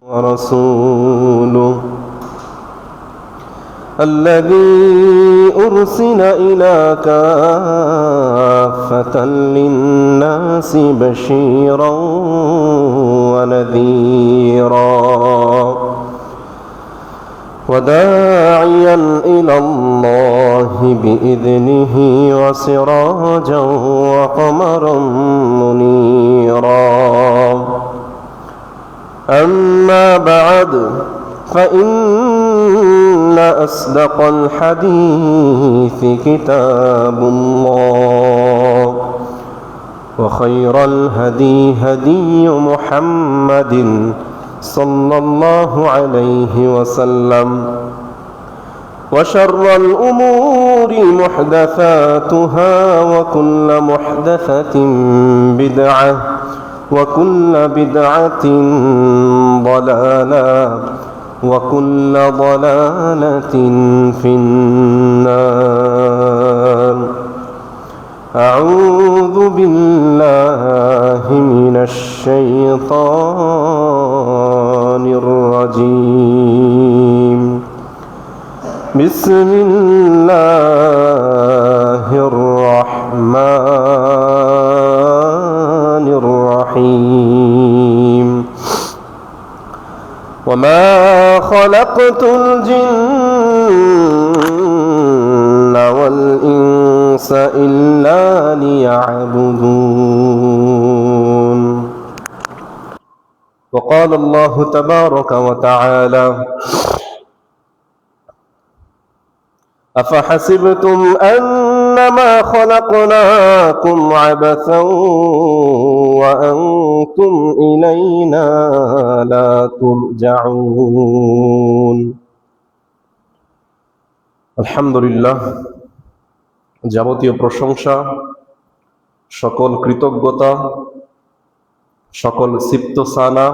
ورسوله الذي أرسل إلى كافة للناس بشيرا ونذيرا وداعيا إلى الله بإذنه وسراجا وقمرا منيرا. أما بعد فإن أصدق الحديث كتاب الله وخير الهدي هدي محمد صلى الله عليه وسلم وشر الأمور محدثاتها وكل محدثة بدعة وكل بدعة ضلالة وكل ضلالة في النار. أعوذ بالله من الشيطان الرجيم. بسم الله الرحمن الرحيم. وما خلقت الجن والإنس إلا ليعبدون. وقال الله تبارك وتعالى: أفحسبتم أنما خلقناكم عبثا وأنتم إلينا لا ترجعون. আলহামদুলিল্লাহ, যাবতীয় প্রশংসা, সকল কৃতজ্ঞতা, সকল সিফতসানা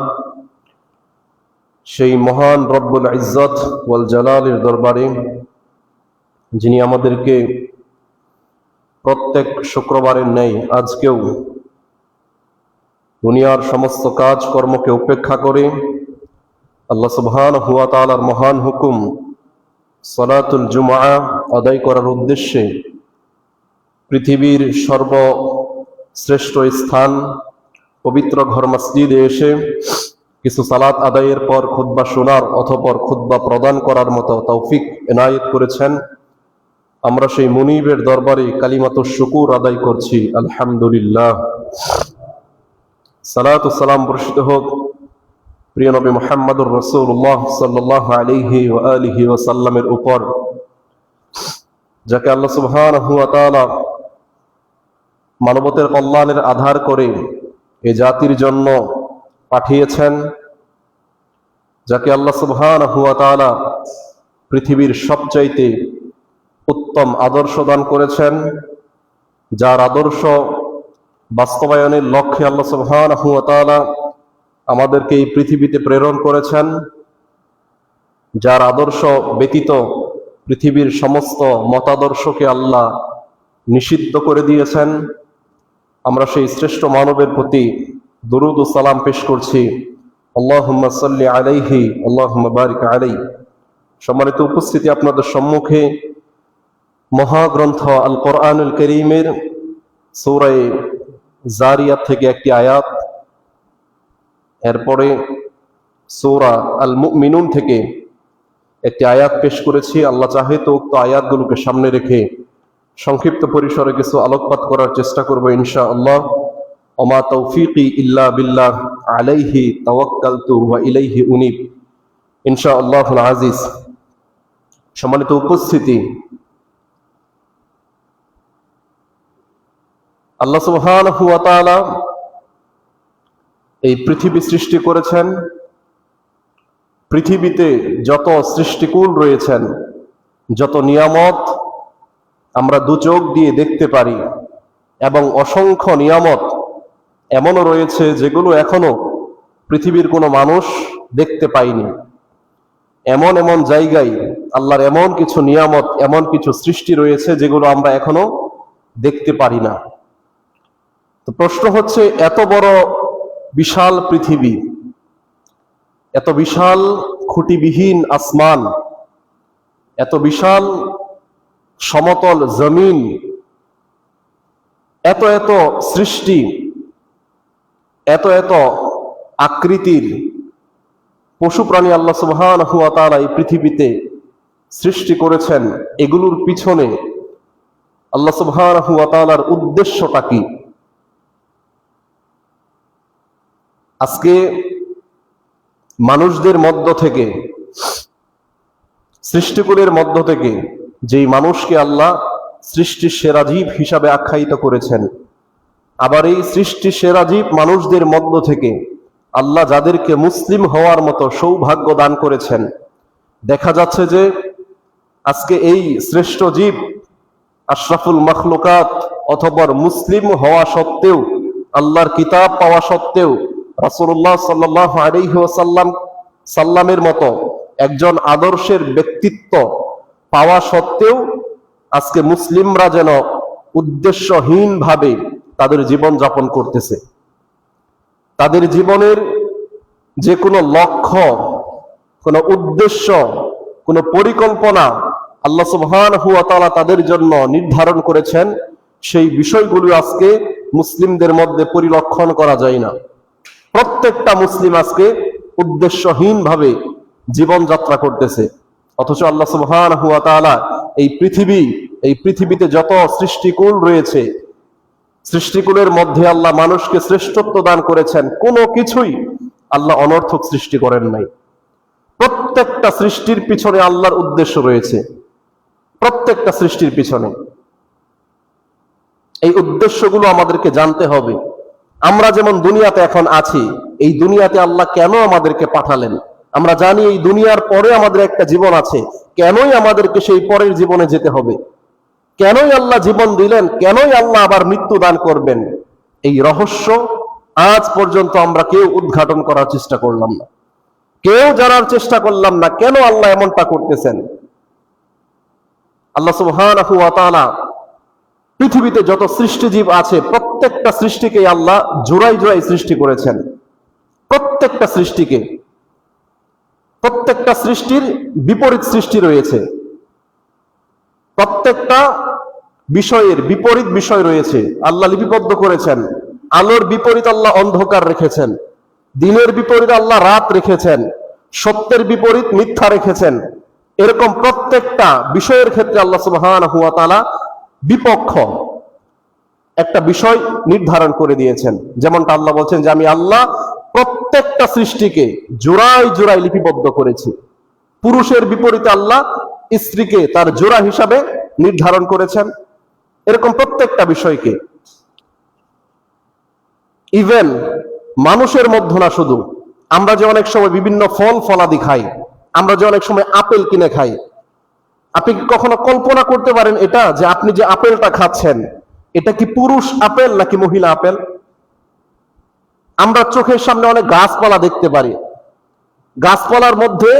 সেই মহান রব্বুল ইজ্জত ওয়াল জালালের দরবারে, যিনি আমাদেরকে প্রত্যেক শুক্রবারের ন্যায় আজকেও দুনিয়ার সমস্ত কাজ কর্মকে উপেক্ষা করে আল্লাহ সুবহানাহু ওয়া তাআলার মহান হুকুম সালাতুল জুমআ আদায় করার উদ্দেশ্যে পৃথিবীর সর্বশ্রেষ্ঠ স্থান পবিত্র ঘর মসজিদে এসে কিছু সালাত আদায়ের পর খুতবা শোনার অথবা খুতবা প্রদান করার মতো তৌফিক এনায়েত করেছেন। আমরা সেই মুনিবের দরবারে কালিমাতুশ শুকুর আদায় করছি, আলহামদুলিল্লাহ। সালাত ও সালাম বর্ষিত হোক প্রিয় নবী মুহাম্মদুর রাসূলুল্লাহ সাল্লাল্লাহু আলাইহি ওয়া আলিহি ওয়া সাল্লামের উপর, যাকে আল্লাহ সুবহানাহু ওয়া তাআলা মানবতার কল্যাণের আধার করে এ জাতির জন্য পাঠিয়েছেন, যাকে আল্লাহ সুবহানাহু ওয়া তাআলা পৃথিবীর সবচাইতে উত্তম আদর্শ দান করেছেন, যার আদর্শ বাস্তবায়নের লক্ষ্যে আল্লাহ সুবহানাহু ওয়া তাআলা আমাদেরকে এই পৃথিবীতে প্রেরণ করেছেন, যার আদর্শ ব্যতীত পৃথিবীর সমস্ত মতাদর্শকে আল্লাহ নিষিদ্ধ করে দিয়েছেন। আমরা সেই শ্রেষ্ঠ মানবের প্রতি দুরুদ ও সালাম পেশ করছি, আল্লাহুম্মা সাল্লি আলাইহি আল্লাহুম্মা বারিক আলাইহি। সম্মানিত উপস্থিতি, আপনাদের সম্মুখে মহাগ্রন্থ আল কোরআনুল কারীমের সূরা জারিয়াত থেকে একটি আয়াত, এরপরে সূরা আল মুমিনুন থেকে একটি আয়াত পেশ করেছি। আল্লাহ চাহে তো উক্ত আয়াতগুলোকে সামনে রেখে সংক্ষিপ্ত পরিসরে কিছু আলোকপাত করার চেষ্টা করব ইনশাআল্লাহ। ওমা তৌফিকি ইল্লা বিল্লাহ আলাইহি তাওয়াক্কালতু ওয়া ইলাইহি উনীব, ইনশাআল্লাহুল আজিজ। সম্মানিত উপস্থিতি, আল্লাহ সুবহানাহু ওয়া তাআলা এই পৃথিবী সৃষ্টি করেছেন। পৃথিবীতে যত সৃষ্টিকুল রয়েছেন, যত নিয়ামত আমরা দু চোখ দিয়ে দেখতে পারি, এবং অসংখ্য নিয়ামত এমনও রয়েছে যেগুলো এখনো পৃথিবীর কোনো মানুষ দেখতে পায়নি। এমন এমন জায়গায় আল্লাহর এমন কিছু নিয়ামত, এমন কিছু সৃষ্টি রয়েছে যেগুলো আমরা এখনো দেখতে পারি না। তো প্রশ্ন হচ্ছে, এত বড় বিশাল পৃথিবী, এত বিশাল খুঁটিবিহীন আসমান, এত বিশাল সমতল জমিন, এত এত সৃষ্টি, এত এত আকৃতির পশু প্রাণী আল্লাহ সুবহানাহু ওয়া তাআলা এই পৃথিবীতে সৃষ্টি করেছেন। এগুলোর পিছনে আল্লাহ সুবহানাহু ওয়া তাআলার উদ্দেশ্যটা কি? আজকে মানুষদের মধ্য থেকে, সৃষ্টিকুলের মধ্য থেকে যেই মানুষকে আল্লাহ সৃষ্টির সেরা জীব হিসাবে আখ্যায়িত করেছেন, আবার এই সৃষ্টি সেরা জীব মানুষদের মধ্য থেকে আল্লাহ যাদেরকে মুসলিম হওয়ার মতো সৌভাগ্য দান করেছেন, দেখা যাচ্ছে যে আজকে এই শ্রেষ্ঠ জীব আশরাফুল মাখলুকাত অথবা মুসলিম হওয়া সত্ত্বেও, আল্লাহর কিতাব পাওয়া সত্ত্বেও, রাসূলুল্লাহ সাল্লাল্লাহু আলাইহি ওয়াসাল্লামের মতো একজন আদর্শের ব্যক্তিত্ব পাওয়া সত্ত্বেও আজকে মুসলিমরা যেন উদ্দেশ্যহীন ভাবে তাদের জীবন যাপন করতেছে। তাদের জীবনের যে কোনো লক্ষ্য, কোনো উদ্দেশ্য, কোনো পরিকল্পনা আল্লাহ সুবহানাহু ওয়া তাআলা তাদের জন্য নির্ধারণ করেছেন, সেই বিষয়গুলো আজকে মুসলিমদের মধ্যে পরিলক্ষণ করা যায় না। প্রত্যেকটা মুসলিম আজকে উদ্দেশ্যহীন ভাবে জীবনযাত্রা করতেছে। অথচ আল্লাহ সুবহানাহু ওয়া তাআলা এই পৃথিবীতে যত সৃষ্টিকুল রয়েছে, সৃষ্টিকুলের মধ্যে আল্লাহ মানুষকে শ্রেষ্ঠত্ব দান করেছেন। কোনো কিছুই আল্লাহ অনর্থক সৃষ্টি করেন নাই। প্রত্যেকটা সৃষ্টির পিছনে আল্লাহর উদ্দেশ্য রয়েছে, প্রত্যেকটা সৃষ্টির পিছনে। এই উদ্দেশ্যগুলো আমাদেরকে জানতে হবে। আমরা যেমন দুনিয়াতে এখন আছি, এই দুনিয়াতে আল্লাহ কেন আমাদেরকে পাঠালেন? আমরা জানি এই দুনিয়ার পরে আমাদের একটা জীবন আছে। কেনই আমাদেরকে সেই পরের জীবনে যেতে হবে? কেনই আল্লাহ জীবন দিলেন? কেনই আল্লাহ আবার মৃত্যু দান করবেন? এই রহস্য আজ পর্যন্ত আমরা কেউ উদ্ঘাটন করার চেষ্টা করলাম না, কেউ জানার চেষ্টা করলাম না কেন আল্লাহ এমনটা করতেছেন। আল্লাহ সুবহানাহু ওয়া তাআলা পৃথিবীতে যত সৃষ্টিজীব আছে প্রত্যেকটা সৃষ্টিকে আল্লাহ জোড়াই জোড়াই সৃষ্টি করেছেন। প্রত্যেকটা সৃষ্টিকে, প্রত্যেকটা সৃষ্টির বিপরীত সৃষ্টি রয়েছে, প্রত্যেকটা বিষয়ের বিপরীত বিষয় রয়েছে, আল্লাহ লিপিবদ্ধ করেছেন। আলোর বিপরীত আল্লাহ অন্ধকার রেখেছেন, দিনের বিপরীত আল্লাহ রাত রেখেছেন, সত্যের বিপরীত মিথ্যা রেখেছেন। এরকম প্রত্যেকটা বিষয়ের ক্ষেত্রে আল্লাহ সুবহানাহু ওয়া তাআলা বিপক্ষ একটা বিষয় নির্ধারণ করে দিয়েছেন। যেমনটা আল্লাহ বলছেন যে আমি আল্লাহ প্রত্যেকটা সৃষ্টিকে জোড়ায় জোড়ায় লিপিবদ্ধ করেছি। পুরুষের বিপরীতে আল্লাহ স্ত্রীকে তার জোড়া হিসাবে নির্ধারণ করেছেন। এরকম প্রত্যেকটা বিষয়কে, ইভেন মানুষের মধ্যে না, শুধু আমরা যে অনেক সময় বিভিন্ন ফল ফলাদি খাই, আমরা যে অনেক সময় আপেল কিনে খাই, আপনি কি কখনো কল্পনা করতে পারেন এটা যে আপনি যে আপেলটা খাচ্ছেন এটা কি পুরুষ আপেল নাকি মহিলা আপেল? আমরা চোখের সামনে অনেক গাছপালা দেখতে পারি, গাছপালার মধ্যে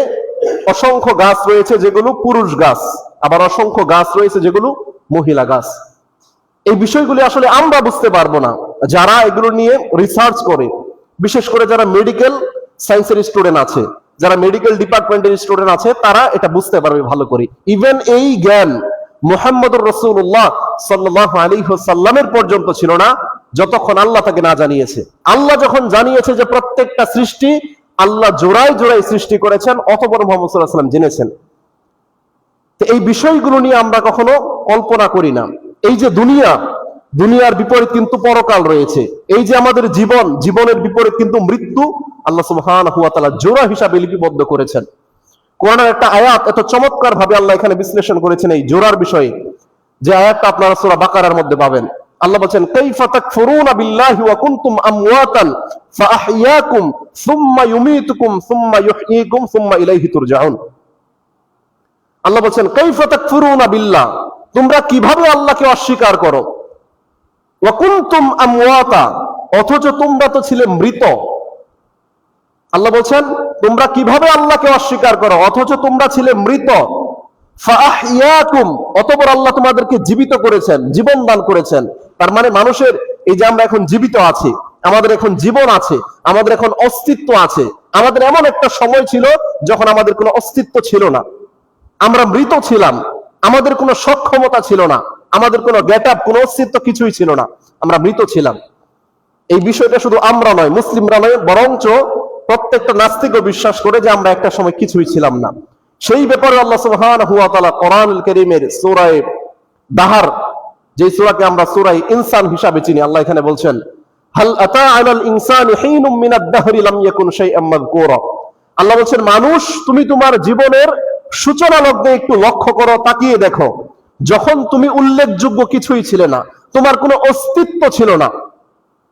অসংখ্য গাছ রয়েছে যেগুলো পুরুষ গাছ, আবার অসংখ্য গাছ রয়েছে যেগুলো মহিলা গাছ। এই বিষয়গুলি আসলে আমরা বুঝতে পারবো না, যারা এগুলো নিয়ে রিসার্চ করে, বিশেষ করে যারা মেডিকেল সায়েন্সের স্টুডেন্ট আছে, যারা মেডিকেল ডিপার্টমেন্টের স্টুডেন্ট আছে, তারা এটা বুঝতে পারবে ভালো করে। ইভেন এই জ্ঞান মুহাম্মদুর রাসূলুল্লাহ সাল্লাল্লাহু আলাইহি ওয়াসাল্লামের পর্যন্ত ছিল না যতক্ষণ আল্লাহ তাকে না জানিয়েছে। আল্লাহ যখন জানিয়েছে যে প্রত্যেকটা সৃষ্টি আল্লাহ জোড়ায় জোড়ায় সৃষ্টি করেছেন, অতঃপর মুহাম্মদ সাল্লাল্লাহু আলাইহি ওয়াসাল্লাম জেনেছেন। তো এই বিষয়গুলো নিয়ে আমরা কখনো কল্পনা করি না। এই যে দুনিয়ার বিপরীত কিন্তু পরকাল রয়েছে। এই যে আমাদের জীবনের বিপরীত কিন্তু মৃত্যু আল্লাহ সুবহানাহু ওয়া তাআলা জোড়া হিসাবে লিপিবদ্ধ করেছেন। কোরআনের একটা আয়াত এত চমৎকার ভাবে আল্লাহ এখানে বিশ্লেষণ করেছেন এই জোড়ার বিষয়ে, যে আয়াতটা আপনারা সূরা বাকারার মধ্যে পাবেন। আল্লাহ বলেন কাইফা তাকফুরুনা বিল্লাহি ওয়া কুনতুম আমওয়াতান ফাআহইয়াকুম সুম্মা ইউমীতুকুম সুম্মা ইউহয়ীকুম সুম্মা ইলাইহি তুরজাউন। আল্লাহ বলেন কাইফা তাকফুরুনা বিল্লাহ, তোমরা কিভাবে আল্লাহকে অস্বীকার করো, ওয়া কুনতুম আমওয়াতা, অথচ তোমরা তো ছিলে মৃত। আল্লাহ বলছেন তোমরা কিভাবে আল্লাহকে অস্বীকার করো অথচ তোমরা ছিলে মৃত। ফাআহইয়াকুম, অতঃপর আল্লাহ তোমাদেরকে জীবিত করেছেন, জীবন দান করেছেন। তার মানে মানুষের এই যে আমরা এখন জীবিত আছি, আমাদের এখন জীবন আছে, আমাদের এখন অস্তিত্ব আছে। আমাদের এমন একটা সময় ছিল যখন আমাদের কোনো অস্তিত্ব ছিল না, আমরা মৃত ছিলাম, আমাদের কোনো সক্ষমতা ছিল না, আমাদের কোনো গেট আপ, কোনো অস্তিত্ব কিছুই ছিল না, আমরা মৃত ছিলাম। এই বিষয়টা শুধু আমরা নয়, মুসলিমরা নয়, বরঞ্চ প্রত্যেকটা নাস্তিকও বিশ্বাস করে যে আমরা একটা সময় কিছুই ছিলাম না। সেই ব্যাপারে আল্লাহ সুবহানাহু ওয়া তাআলা কোরআনুল কারীমের সূরা দাহর, যে সূরাকে আমরা সূরা ইনসান হিসাবে চিনি, আল্লাহ এখানে বলছেন হাল আতা আলাল ইনসানি হিনুম মিনাদ দাহরি লাম ইয়াকুন শাইআম মাযকুরা। আল্লাহ বলছেন, মানুষ তুমি তোমার জীবনের সূচনা লগ্নে একটু লক্ষ্য করো, তাকিয়ে দেখো, যখন তুমি উল্লেখযোগ্য কিছুই ছিলে না, তোমার কোনো অস্তিত্ব ছিল না,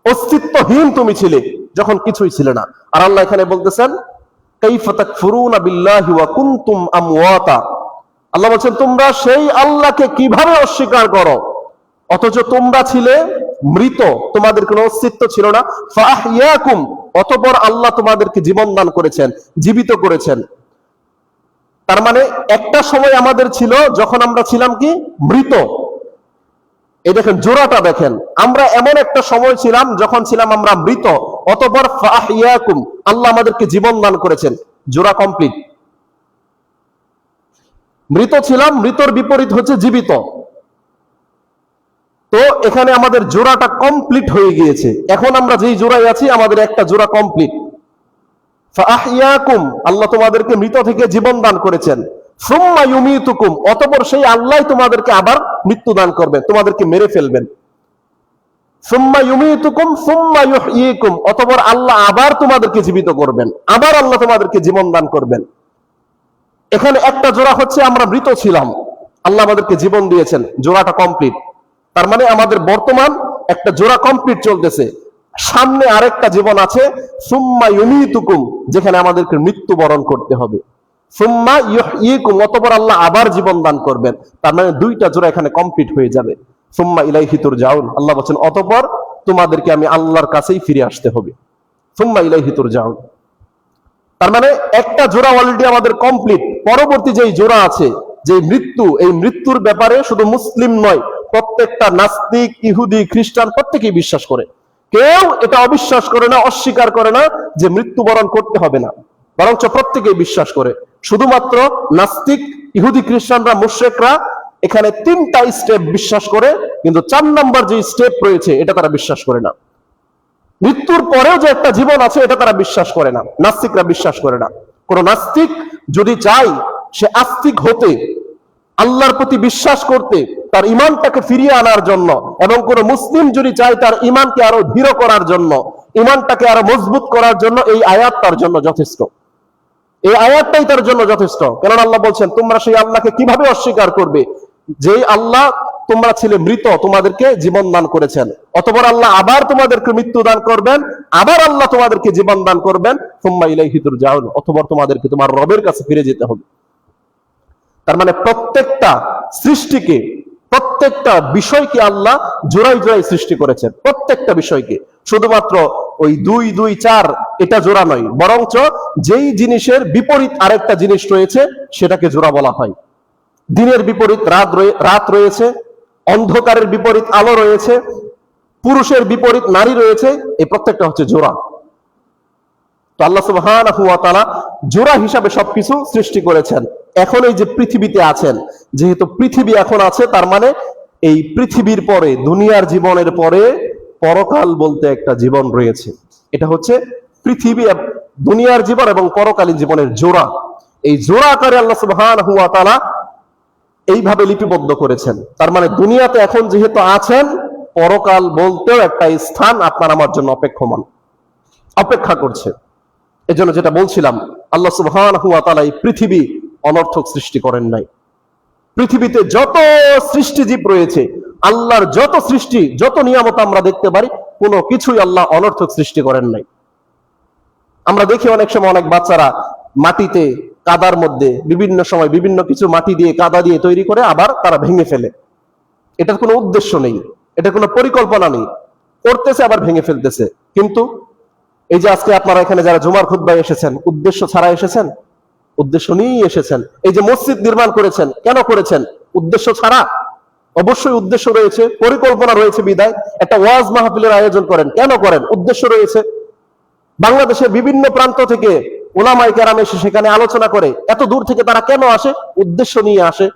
অস্তিত্বহীন তুমি ছিলে যখন কিছুই ছিলে না। আর আল্লাহ এখানে বলতেছেন কাইফা তাকফুরুনা বিল্লাহি ওয়া কুনতুম আমওয়াতা। আল্লাহ বলছেন, তোমরা সেই আল্লাহকে কিভাবে অস্বীকার করো অথচ তোমরা ছিলে মৃত, তোমাদের কোনো অস্তিত্ব ছিল না। ফাআহইয়াকুম, অতঃপর আল্লাহ তোমাদেরকে জীবন দান করেছেন, জীবিত করেছেন। তার মানে একটা সময় আমাদের ছিল যখন আমরা ছিলাম কি মৃত। এই দেখেন জোড়াটা দেখেন, আমরা এমন একটা সময় ছিলাম যখন ছিলাম আমরা মৃত, অতঃপর ফাআহইয়াকুম, আল্লাহ আমাদেরকে জীবন দান করেছেন। জোড়া কমপ্লিট। মৃত ছিলাম, মৃতর বিপরীত হচ্ছে জীবিত। তো এখানে আমাদের জোড়াটা কমপ্লিট হয়ে গিয়েছে। এখন আমরা যেই জোড়ায় আছি, আমাদের একটা জোড়া কমপ্লিট। ফাআহইয়াকুম, আল্লাহ তোমাদেরকে মৃত থেকে জীবন দান করেছেন। সুম্মা ইউমিতুকুম, অতঃপর সেই আল্লাহ তোমাদেরকে আবার মৃত্যু দান করবেন, তোমাদেরকে মেরে ফেলবেন। সুম্মা ইউমিতুকুম সুম্মা ইউহয়িকুম, অতঃপর আল্লাহ আবার তোমাদেরকে জীবিত করবেন, আবার আল্লাহ তোমাদেরকে জীবন দান করবেন। এখানে একটা জোড়া হচ্ছে আমরা মৃত ছিলাম, আল্লাহ আমাদেরকে জীবন দিয়েছেন, জোড়াটা কমপ্লিট। তার মানে আমাদের বর্তমান একটা জোড়া কমপ্লিট চলতেছে, সামনে আরেকটা জীবন আছে সুম্মা ইউমিতুকুম, যেখানে আমাদেরকে মৃত্যুবরণ করতে হবে। সুম্মা ইউহয়িকুম, অতঃপর আল্লাহ আবার জীবন দান করবেন। তার মানে দুইটা জোড়া এখানে কমপ্লিট হয়ে যাবে। সুম্মা ইলাইহি তুরজাউন, আল্লাহ বলেন অতঃপর তোমাদেরকে আমি আল্লাহর কাছেই ফিরে আসতে হবে। সুম্মা ইলাইহি তুরজাউন, তার মানে একটা জোড়া অলরেডি আমাদের কমপ্লিট। পরবর্তী যেই জোড়া আছে, যে মৃত্যু, এই মৃত্যুর ব্যাপারে শুধু মুসলিম নয়, প্রত্যেকটা নাস্তিক, ইহুদি, খ্রিস্টান প্রত্যেকেই বিশ্বাস করে। কেউ এটা অবিশ্বাস করে না, অস্বীকার করে না যে মৃত্যুবরণ করতে হবে না, বরঞ্চ প্রত্যেকেই বিশ্বাস করে। শুধুমাত্র নাস্তিক, ইহুদি, খ্রিস্টানরা, মুশরিকরা এখানে 3টা স্টেপ বিশ্বাস করে, কিন্তু 4 নম্বর যে স্টেপ রয়েছে এটা তারা বিশ্বাস করে না। মৃত্যুর পরেও যে একটা জীবন আছে এটা তারা বিশ্বাস করে না, নাস্তিকরা বিশ্বাস করে না। কোন নাস্তিক যদি চায় সে আস্তিক হতে, আল্লাহর প্রতি বিশ্বাস করতে, তার ঈমানটাকে ফিরিয়ে আনার জন্য, এবং কোন মুসলিম যদি চায় তার ঈমানকে আরো দৃঢ় করার জন্য, ঈমানটাকে আরো মজবুত করার জন্য, এই আয়াত তার জন্য যথেষ্ট। এই আয়াতটাই তার জন্য যথেষ্ট। কারণ আল্লাহ বলছেন, তোমরা সেই আল্লাহকে কিভাবে অস্বীকার করবে যেই আল্লাহ তোমরা ছিলে মৃত, তোমাদেরকে জীবন দান করেছেন, অতঃপর আল্লাহ আবার তোমাদেরকে মৃত্যু দান করবেন, আবার আল্লাহ তোমাদেরকে জীবন দান করবেন। সুম্মা ইলাইহি তুরজাউন, অতঃপর তোমাদেরকে তোমার রবের কাছে ফিরে যেতে হবে। তার মানে প্রত্যেকটা সৃষ্টিকে, প্রত্যেকটা বিষয়কে আল্লাহ জোড়ায় জোড়ায় সৃষ্টি করেছেন, প্রত্যেকটা বিষয়কে। শুধুমাত্র ওই 2, 2, 4 এটা জোড়া নয়, বরঞ্চ যেই জিনিসের বিপরীত আরেকটা জিনিস রয়েছে সেটাকে জোড়া বলা হয়। দিনের বিপরীত রাত রয়েছে, অন্ধকারের বিপরীত আলো রয়েছে, পুরুষের বিপরীত নারী রয়েছে, এই প্রত্যেকটা হচ্ছে জোড়া। তো আল্লাহ সুবহানাহু ওয়া তাআলা জোড়া হিসাবে সবকিছু সৃষ্টি করেছেন। এখন এই যে পৃথিবীতে আছেন, যেহেতু পৃথিবী এখন আছে, তার মানে এই পৃথিবীর পরে, দুনিয়ার জীবনের পরে পরকাল বলতে একটা জীবন রয়েছে। এটা হচ্ছে পৃথিবী, দুনিয়ার জীবন এবং পরকালীন জীবনের জোড়া। এই জোড়া আকারে আল্লাহ সুবহানাহু ওয়া তাআলা এইভাবে লিপিবদ্ধ করেছেন। তার মানে দুনিয়াতে এখন যেহেতু আছেন, পরকাল বলতেও একটা স্থান আপনার আমার জন্য অপেক্ষা করছে। এজন্য যেটা বলছিলাম, আল্লাহ সুবহানাহু ওয়া তাআলা এই পৃথিবী অনর্থক সৃষ্টি করেন নাই। পৃথিবীতে যত সৃষ্টিজীব রয়েছে, আল্লাহর যত সৃষ্টি, যত নিয়ামত আমরা দেখতে পারি, কোনো কিছুই আল্লাহ অনর্থক সৃষ্টি করেন নাই। আমরা দেখি অনেক সময় অনেক বাচ্চারা মাটিতে, কাদার মধ্যে বিভিন্ন সময় বিভিন্ন কিছু মাটি দিয়ে, কাদা দিয়ে তৈরি করে আবার তারা ভেঙে ফেলে। এটার কোনো উদ্দেশ্য নেই, এটা কোনো পরিকল্পনা নেই, করতেছে আবার ভেঙে ফেলতেছে। কিন্তু এই যে আজকে আপনারা এখানে যারা জুমার খুতবায় এসেছেন, উদ্দেশ্য ছাড়া এসেছেন? উদ্দেশ্য নিয়েই এসেছেন। এই যে মসজিদ নির্মাণ করেছেন, কেন করেছেন? উদ্দেশ্য ছাড়া? অবশ্যই উদ্দেশ্য রয়েছে, পরিকল্পনা রয়েছে বিদায় একটা ওয়াজ মাহফিলের আয়োজন করেন। কেন করেন? উদ্দেশ্য রয়েছে। বাংলাদেশের বিভিন্ন প্রান্ত থেকে ওলামায়ে কেরাম এসে সেখানে আলোচনা করে। এত দূর থেকে তারা কেন আসে? উদ্দেশ্য নিয়ে আসে।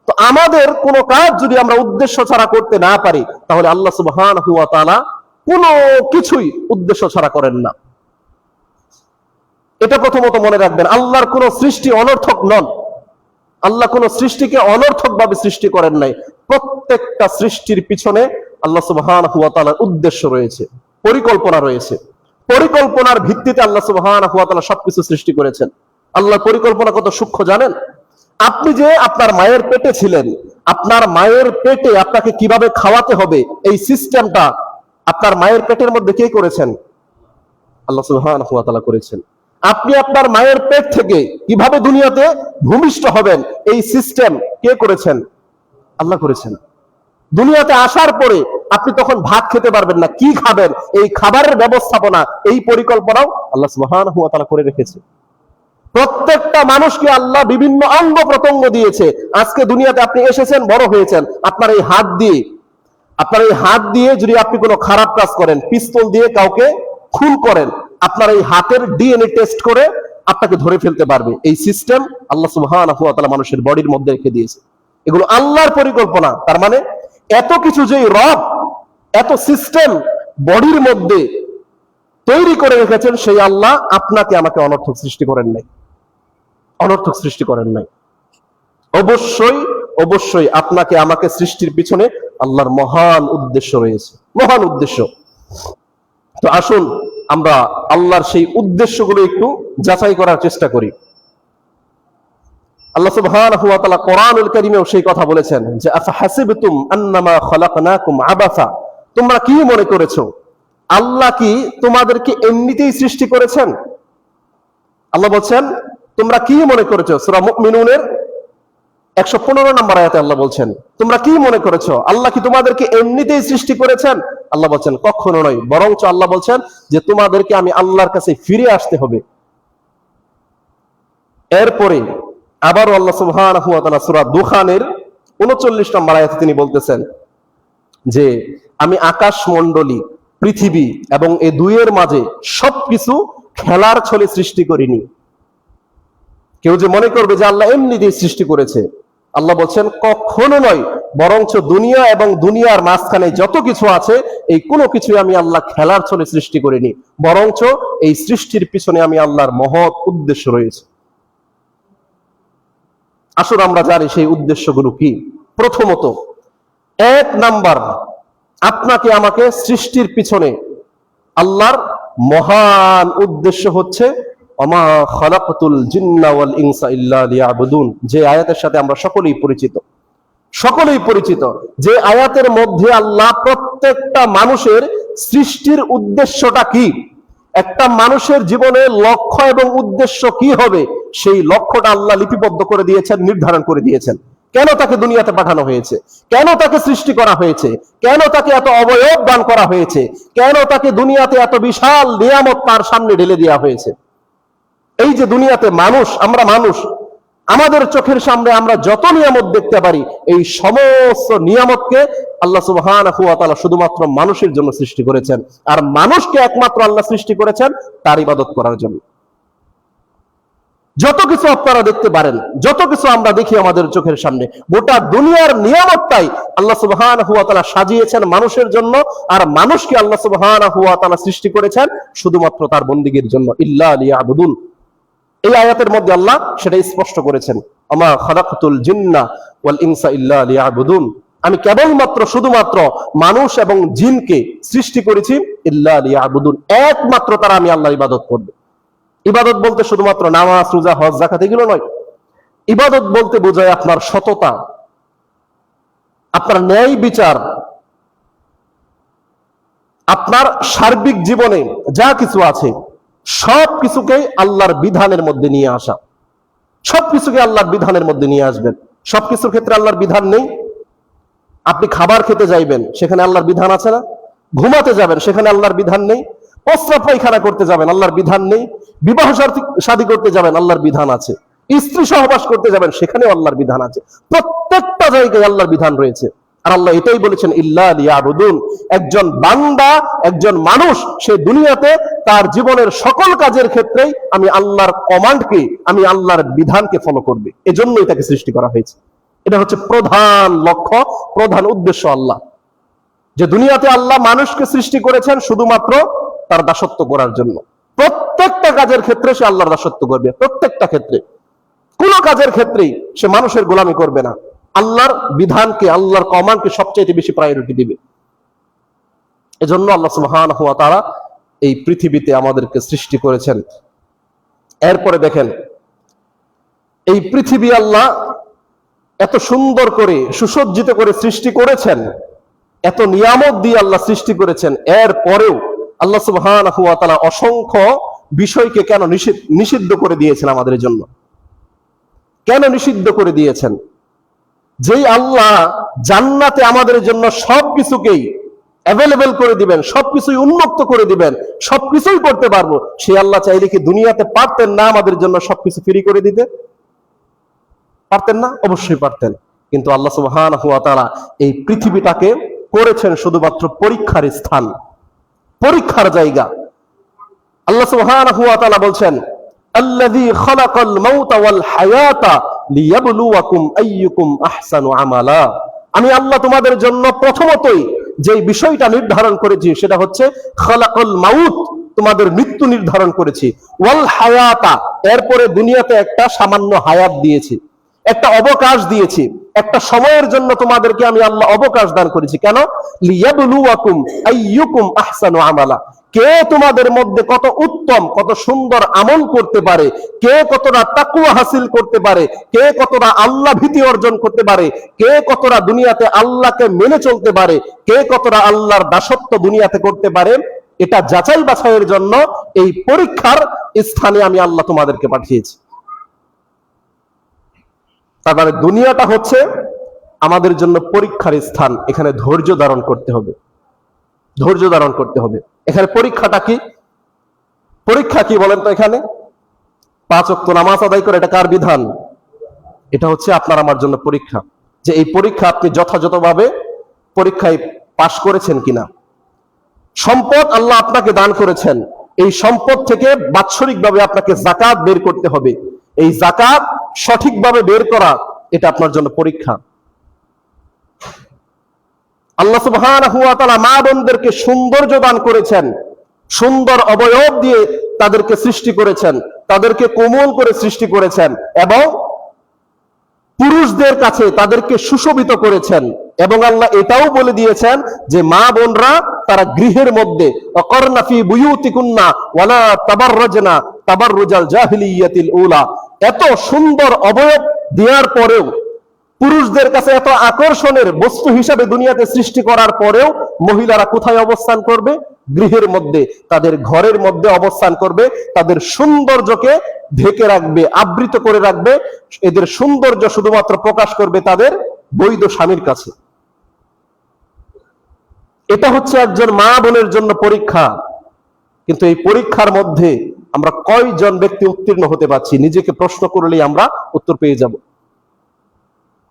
তো আমাদের কোনো কাজ যদি আমরা উদ্দেশ্য ছাড়া করতে না পারি, তাহলে আল্লাহ সুবহানাহু ওয়া তাআলা কোনো কিছুই উদ্দেশ্য ছাড়া করেন না। এটা প্রথমত মনে রাখবেন। আল্লাহর কোন সৃষ্টি অনর্থক নন। আল্লাহ কোন সৃষ্টিকে অনর্থক ভাবে সৃষ্টি করেন নাই। প্রত্যেকটা সৃষ্টির পিছনে আল্লাহ সুবহানাহু ওয়া তাআলার উদ্দেশ্য রয়েছে, পরিকল্পনা রয়েছে। পরিকল্পনার ভিত্তিতে আল্লাহ সুবহানাহু ওয়া তাআলা সবকিছু সৃষ্টি করেছেন। আল্লাহর পরিকল্পনা কত সূক্ষ্ম জানেন? আপনি যে আপনার মায়ের পেটে ছিলেন, আপনার মায়ের পেটে আপনাকে কিভাবে খাওয়াতে হবে এই সিস্টেমটা আপনার মায়ের পেটের মধ্যে কে করেছেন? আল্লাহ সুবহানাহু ওয়া তাআলা করেছেন। আপনি আপনার মায়ের পেট থেকে কিভাবে দুনিয়াতে ভূমিষ্ঠ হবেন এই সিস্টেম কে করেছেন? আল্লাহ করেছেন। দুনিয়াতে আসার পরে আপনি তখন ভাত খেতে পারবেন না, কি খাবেন এই খাবারের ব্যবস্থাপনা, এই পরিকল্পনাও আল্লাহ সুবহানাহু ওয়া তাআলা করে রেখেছে। প্রত্যেকটা মানুষকে আল্লাহ বিভিন্ন অঙ্গ প্রত্যঙ্গ দিয়েছে। আজকে দুনিয়াতে আপনি এসেছেন, বড় হয়েছেন, আপনার এই হাত দিয়ে যদি আপনি কোনো খারাপ কাজ করেন, পিস্তল দিয়ে কাউকে খুন করেন, আপনার এই হাতের ডিএনএ টেস্ট করে আপনাকে ধরে ফেলতে পারবে। এই সিস্টেম আল্লাহ সুবহানাহু ওয়া তাআলা মানুষের বডির মধ্যে রেখে দিয়েছে। এগুলো আল্লাহর পরিকল্পনা। তার মানে এত কিছু যে রব এত সিস্টেম বডির মধ্যে তৈরি করে রেখেছেন, সেই আল্লাহ আপনাকে আমাকে অনর্থক সৃষ্টি করেন নাই, অনর্থক সৃষ্টি করেন নাই। অবশ্যই অবশ্যই আপনাকে আমাকে সৃষ্টির পিছনে আল্লাহর মহান উদ্দেশ্য রয়েছে, মহান উদ্দেশ্য। তো আসুন আমরা আল্লাহর সেই উদ্দেশ্যগুলো একটু যাচাই করার চেষ্টা করি। আল্লাহ সুবহানাহু ওয়া তাআলা কোরআনুল কারীমেও সেই কথা বলেছেন যে আফাহাসিবতুম আন্নামা খালাকনাকুম আবাসা, তোমরা কি মনে করেছো আল্লাহ কি তোমাদেরকে এমনিতেই সৃষ্টি করেছেন? আল্লাহ বলছেন তোমরা কি মনে করেছো? সূরা মুমিনুনের 115 নম্বর আয়াতে আল্লাহ বলছেন তোমরা কি মনে করেছো আল্লাহ কি তোমাদেরকে এমনিতেই সৃষ্টি করেছেন? আল্লাহ বলছেন কখনো নয়, বরঞ্চ আল্লাহ বলছেন যে তোমাদেরকে আমি আল্লাহর কাছে ফিরে আসতে হবে। এরপরে আবারও আল্লাহ সুবহানাহু ওয়া তাআলা সূরা দুখানের 39 নম্বর আয়াতে তিনি বলতেছেন যে আমি আকাশ মণ্ডলী, পৃথিবী এবং এই দুইয়ের মাঝে সবকিছু খেলার ছলে সৃষ্টি করিনি। কেউ যে মনে করবে যে আল্লাহ এমনিতেই সৃষ্টি করেছে, আল্লাহ বলছেন কখনো নয়, বরঞ্চ দুনিয়া এবং দুনিয়ার মাঝখানে যত কিছু আছে এই কোনো কিছুই আমি আল্লাহ খেলার ছলে সৃষ্টি করিনি, বরঞ্চ এই সৃষ্টির পিছনে আমি আল্লাহর মহৎ উদ্দেশ্য রয়েছে। আসুন আমরা জানি সেই উদ্দেশ্যগুলো কি। প্রথমত, 1 নাম্বার, আপনাকে আমাকে সৃষ্টির পিছনে আল্লাহর মহান উদ্দেশ্য হচ্ছে ওমা খালাকতুল জিন্না ওয়াল ইনসা ইল্লা লিয়াবুদুন, যে আয়াতের সাথে আমরা সকলেই পরিচিত, যে আয়াতের মধ্যে আল্লাহ প্রত্যেকটা মানুষের সৃষ্টির উদ্দেশ্যটা কি, একটা মানুষের জীবনে লক্ষ্য এবং উদ্দেশ্য কি হবে সেই লক্ষ্যটা আল্লাহ লিপিবদ্ধ করে দিয়েছেন, নির্ধারণ করে দিয়েছেন। কেন তাকে দুনিয়াতে পাঠানো হয়েছে, কেন তাকে সৃষ্টি করা হয়েছে, কেন তাকে এত অবয়ব দান করা হয়েছে, কেন তাকে দুনিয়াতে এত বিশাল নিয়ামত তার সামনে ঢেলে দেওয়া হয়েছে। এই যে দুনিয়াতে মানুষ, আমরা মানুষ, আমাদের চোখের সামনে আমরা যত নিয়ামত দেখতে পারি এই সমস্ত নিয়ামতকে আল্লাহ সুবহানাহু ওয়া তাআলা শুধুমাত্র মানুষের জন্য সৃষ্টি করেছেন, আর মানুষকে একমাত্র আল্লাহ সৃষ্টি করেছেন তার ইবাদত করার জন্য। যত কিছু আপনারা দেখতে পারেন, যত কিছু আমরা দেখি আমাদের চোখের সামনে, গোটা দুনিয়ার নিয়ামতটাই আল্লাহ সুবহানাহু ওয়া তাআলা সাজিয়েছেন মানুষের জন্য, আর মানুষকে আল্লাহ সুবহানাহু ওয়া তাআলা সৃষ্টি করেছেন শুধুমাত্র তার বন্দেগীর জন্য। ইল্লা লিয়াবুদুন, এই আয়াতের মধ্যে আল্লাহ সেটা স্পষ্ট করেছেন, আমা খালাকতুল জিন্না ওয়াল ইনসা ইল্লা লিয়াবুদুন, আমি কেবলমাত্র শুধুমাত্র মানুষ এবং জিনকে সৃষ্টি করেছি ইল্লা লিয়াবুদুন, একমাত্র তারা আমি আল্লাহর ইবাদত করবে। ইবাদত বলতে শুধুমাত্র নামাজ, রোজা, হজ, যাকাত এগুলো নয়। ইবাদত বলতে বোঝায় আপনার সততা, আপনার ন্যায় বিচার, আপনার সার্বিক জীবনে যা কিছু আছে সব কিছুকে আল্লাহর বিধানের মধ্যে নিয়ে আসা, সবকিছুকে আল্লাহর বিধানের মধ্যে নিয়ে আসবেন। সবকিছুর ক্ষেত্রে আল্লাহর বিধান নেই। আপনি খাবার খেতে যাইবেন, সেখানে আল্লাহর বিধান আছে না? ঘুমাতে যাবেন, সেখানে আল্লাহর বিধান নেই। প্রস্রাব পায়খানা করতে যাবেন, আল্লাহর বিধান নেই। বিবাহ শাদী করতে যাবেন, আল্লাহর বিধান আছে। স্ত্রী সহবাস করতে যাবেন, সেখানেও আল্লাহর বিধান আছে। প্রত্যেকটা জায়গায় আল্লাহর বিধান রয়েছে। আর আল্লাহ এটাই বলেছেন ইল্লা লিয়াবুদুন, একজন বান্দা, একজন মানুষ সে দুনিয়াতে তার জীবনের সকল কাজের ক্ষেত্রেই আমি আল্লাহর কমান্ডকে, আমি আল্লাহর বিধানকে ফলো করবে, এজন্যই তাকে সৃষ্টি করা হয়েছে। এটা হচ্ছে প্রধান লক্ষ্য, প্রধান উদ্দেশ্য আল্লাহ, যে দুনিয়াতে আল্লাহ মানুষকে সৃষ্টি করেছেন শুধুমাত্র তার দাসত্ব করার জন্য। প্রত্যেকটা কাজের ক্ষেত্রে সে আল্লাহর দাসত্ব করবে, প্রত্যেকটা ক্ষেত্রে, কোন কাজের ক্ষেত্রেই সে মানুষের গোলামি করবে না, আল্লাহর বিধানকে, আল্লাহর কমান্ডকে সবচেয়ে বেশি প্রায়োরিটি দিবে। এজন্য আল্লাহ সুবহানাহু ওয়া তাআলা এই পৃথিবীতে আমাদেরকে সৃষ্টি করেছেন। এরপরে দেখেন, এই পৃথিবী আল্লাহ এত সুন্দর করে সুসজ্জিত করে সৃষ্টি করেছেন, এত নিয়ামত দিয়ে আল্লাহ সৃষ্টি করেছেন, এর পরেও আল্লাহ সুবহানাহু ওয়া তাআলা অসংখ্য বিষয়কে কেন নিষিদ্ধ করে দিয়েছেন আমাদের জন্য? কেন নিষিদ্ধ করে দিয়েছেন? যেই আল্লাহ জান্নাতে আমাদের জন্য সবকিছুকেই অ্যাভেলেবেল করে দিবেন, সবকিছুই উন্মুক্ত করে দিবেন, সবকিছুই করতে পারবো, সেই আল্লাহ চাইলে কি দুনিয়াতে পারতেন না আমাদের জন্য সবকিছু ফ্রি করে দিতে? পারতেন না? অবশ্যই পারতেন। কিন্তু আল্লাহ সুবহানাহু ওয়া তাআলা এই পৃথিবীটাকে করেছেন শুধুমাত্র পরীক্ষার স্থান, পরীক্ষার জায়গা। আল্লাহ সুবহানাহু ওয়া তাআলা বলছেন, আল্লাযী খালাকাল মাউতা ওয়াল হায়াতা লিয়াবলুয়াকুম আইয়ুকুম আহসানু আমালা। আমি আল্লাহ তোমাদের জন্য প্রথমতই যে বিষয়টা নির্ধারণ করেছি সেটা হচ্ছে খালাকাল মাউত, তোমাদের মৃত্যু নির্ধারণ করেছি, ওয়াল হায়াতা, এরপরে দুনিয়াতে একটা সামান্য হায়াত দিয়েছি, একটা অবকাশ দিয়েছি, একটা সময়ের জন্য তোমাদেরকে আমি আল্লাহ অবকাশ দান করেছি। কেন? লিয়াবলুয়াকুম আইয়ুকুম আহসানু আমালা, কে তোমাদের মধ্যে কত উত্তম, কত সুন্দর আমল করতে পারে, কে কতটা তাকওয়া হাসিল করতে পারে, কে কতটা আল্লাহ ভীতি অর্জন করতে পারে, কে কতটা দুনিয়াতে আল্লাহকে মেনে চলতে পারে, কে কতটা আল্লাহর দাসত্ব দুনিয়াতে করতে পারে, এটা যাচাই বাছাইয়ের জন্য এই পরীক্ষার স্থানে আমি আল্লাহ তোমাদেরকে পাঠিয়েছি। তার মানে দুনিয়াটা হচ্ছে আমাদের জন্য পরীক্ষার স্থান। এখানে ধৈর্য ধারণ করতে হবে, ধৈর্য ধারণ করতে হবে। এখানে পরীক্ষাটা কি? পরীক্ষা কি বলেন তো? এখানে 5 ওয়াক্ত নামাজ আদায় করে, এটা কার বিধান? এটা হচ্ছে আপনার আমার জন্য পরীক্ষা, যে এই পরীক্ষা আপনি যথাযথভাবে পরীক্ষায় পাশ করেছেন কিনা। সম্পদ আল্লাহ আপনাকে দান করেছেন, এই সম্পদ থেকে বাৎসরিকভাবে আপনাকে যাকাত বের করতে হবে। এই যাকাত সঠিকভাবে বের করা, এটা আপনার জন্য পরীক্ষা। আল্লাহ সুবহানাহু ওয়া তাআলা মা বোনদেরকে সৌন্দর্য দান করেছেন, সুন্দর অবয়ব দিয়ে তাদেরকে সৃষ্টি করেছেন, তাদেরকে কোমল করে সৃষ্টি করেছেন, এবং পুরুষদের কাছে তাদেরকে সুশোভিত করেছেন। এবং আল্লাহ এটাও বলে দিয়েছেন যে মা বোনরা তারা গৃহের মধ্যে ওয়াকারনা ফি বুয়ুতিকুন্না ওয়ালা তাবাররাজনা তাবাররুজাল জাহিলিয়াতিল উলা, এত সুন্দর অবয়ব দেওয়ার পরেও, পুরুষদের কাছে এত আকর্ষণের বস্তু হিসাবে দুনিয়াতে সৃষ্টি করার পরেও মহিলারা কোথায় অবস্থান করবে? গৃহের মধ্যে, তাদের ঘরের মধ্যে অবস্থান করবে, তাদের সৌন্দর্যকে ঢেকে রাখবে, আবৃত করে রাখবে। এদের সৌন্দর্য শুধুমাত্র প্রকাশ করবে তাদের বৈধ স্বামীর কাছে। এটা হচ্ছে একজন মা বোনের জন্য পরীক্ষা। কিন্তু এই পরীক্ষার মধ্যে আমরা কয়জন ব্যক্তি উত্তীর্ণ হতে পারছি? নিজেকে প্রশ্ন করলেই আমরা উত্তর পেয়ে যাব।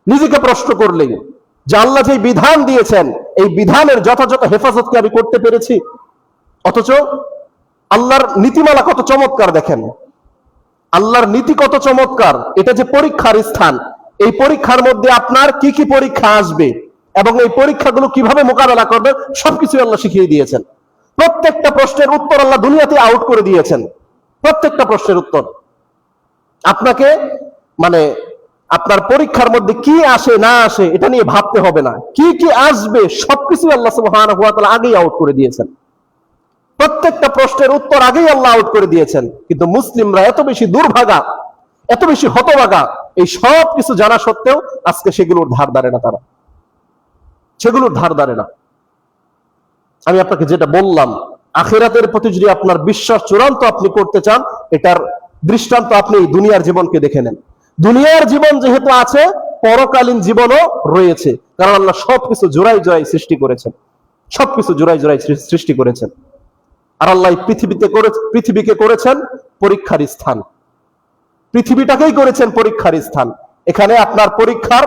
নিজেকে প্রশ্ন করলেই যে আল্লাহ যে বিধান দিয়েছেন, এই বিধানের যথাযথ হেফাজত কি আমি করতে পেরেছি? অথচ আল্লাহর নীতিমালা কত চমৎকার, দেখেন আল্লাহর নীতি কত চমৎকার। এটা যে পরীক্ষার স্থান, এই পরীক্ষার মধ্যে আপনার কি কি পরীক্ষা আসবে এবং এই পরীক্ষাগুলো কিভাবে মোকাবেলা করবে সবকিছু আল্লাহ শিখিয়ে দিয়েছেন। প্রত্যেকটা প্রশ্নের উত্তর আল্লাহ দুনিয়াতে আউট করে দিয়েছেন। প্রত্যেকটা প্রশ্নের উত্তর আপনাকে, মানে আপনার পরীক্ষার মধ্যে কি আসে না আসে এটা নিয়ে ভাবতে হবে না, কি কি আসবে সবকিছু আল্লাহ সুবহানাহু ওয়া তাআলা আগেই আউট করে দিয়েছেন। প্রত্যেকটা প্রশ্নের উত্তর আগেই আল্লাহ আউট করে দিয়েছেন। কিন্তু মুসলিমরা এত বেশি দুর্ভাগা, এত বেশি হতভাগা, এই সব কিছু জানা সত্ত্বেও আজকে সেগুলোর ধার ধারে না, তারা সেগুলোর ধার ধারে না। আমি আপনাকে যেটা বললাম, আখিরাতের প্রতি যদি আপনার বিশ্বাস চূড়ান্ত আপনি করতে চান, এটার দৃষ্টান্ত আপনি এই দুনিয়ার জীবনকে দেখে নেন। দুনিয়ার জীবন যেহেতু আছে, পরকালীন জীবনও রয়েছে, কারণ আল্লাহ সবকিছু জোড়াই জোড়াই সৃষ্টি করেছেন, সবকিছু জোড়াই জোড়াই সৃষ্টি করেছেন। আর আল্লাহ পৃথিবীকে করেছেন পরীক্ষার স্থান, পৃথিবীটাকেই করেছেন পরীক্ষার স্থান। এখানে আপনার পরীক্ষার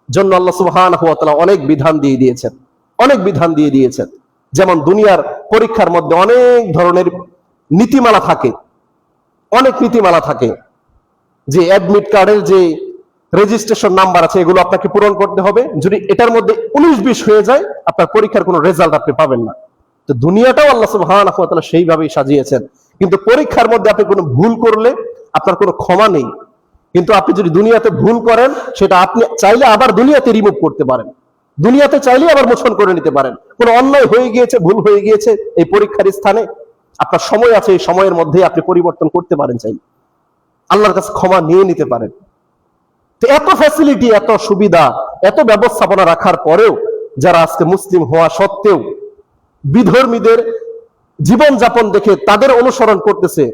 জন্য আল্লাহ সুবহানাহু ওয়া তাআলা অনেক বিধান দিয়ে দিয়েছেন, অনেক বিধান দিয়ে দিয়েছেন। যেমন দুনিয়ার পরীক্ষার মধ্যে অনেক ধরনের নীতিমালা থাকে, অনেক নীতিমালা থাকে। যে অ্যাডমিট কার্ডের যে রেজিস্ট্রেশন নাম্বার আছে এগুলো আপনাকে পূরণ করতে হবে। যদি এটার মধ্যে 19-20 হয়ে যায় আপনার পরীক্ষার কোনো রেজাল্ট আপনি পাবেন না। তো দুনিয়াটাও আল্লাহ সুবহানাহু ওয়া তাআলা সেইভাবেই সাজিয়েছেন। কিন্তু পরীক্ষার মধ্যে আপনি কোনো ভুল করলে আপনার কোনো ক্ষমা নেই। কিন্তু আপনি যদি দুনিয়াতে ভুল করেন সেটা আপনি চাইলে আবার দুনিয়াতে রিমুভ করতে পারেন, দুনিয়াতে চাইলে আবার মোচন করে নিতে পারেন। কোনো অন্যায় হয়ে গিয়েছে, ভুল হয়ে গিয়েছে এই পরীক্ষার স্থানে, আপনার সময় আছে, এই সময়ের মধ্যে আপনি পরিবর্তন করতে পারেন, চাইলে আল্লাহর কাছে ক্ষমা নিয়ে নিতে পারেন। তো এত ফ্যাসিলিটি, এত সুবিধা, এত ব্যবস্থাপনা রাখার পরেও যারা আজকে মুসলিম হওয়া সত্ত্বেও বিধর্মীদের জীবনযাপন দেখে তাদের অনুসরণ করতেছে,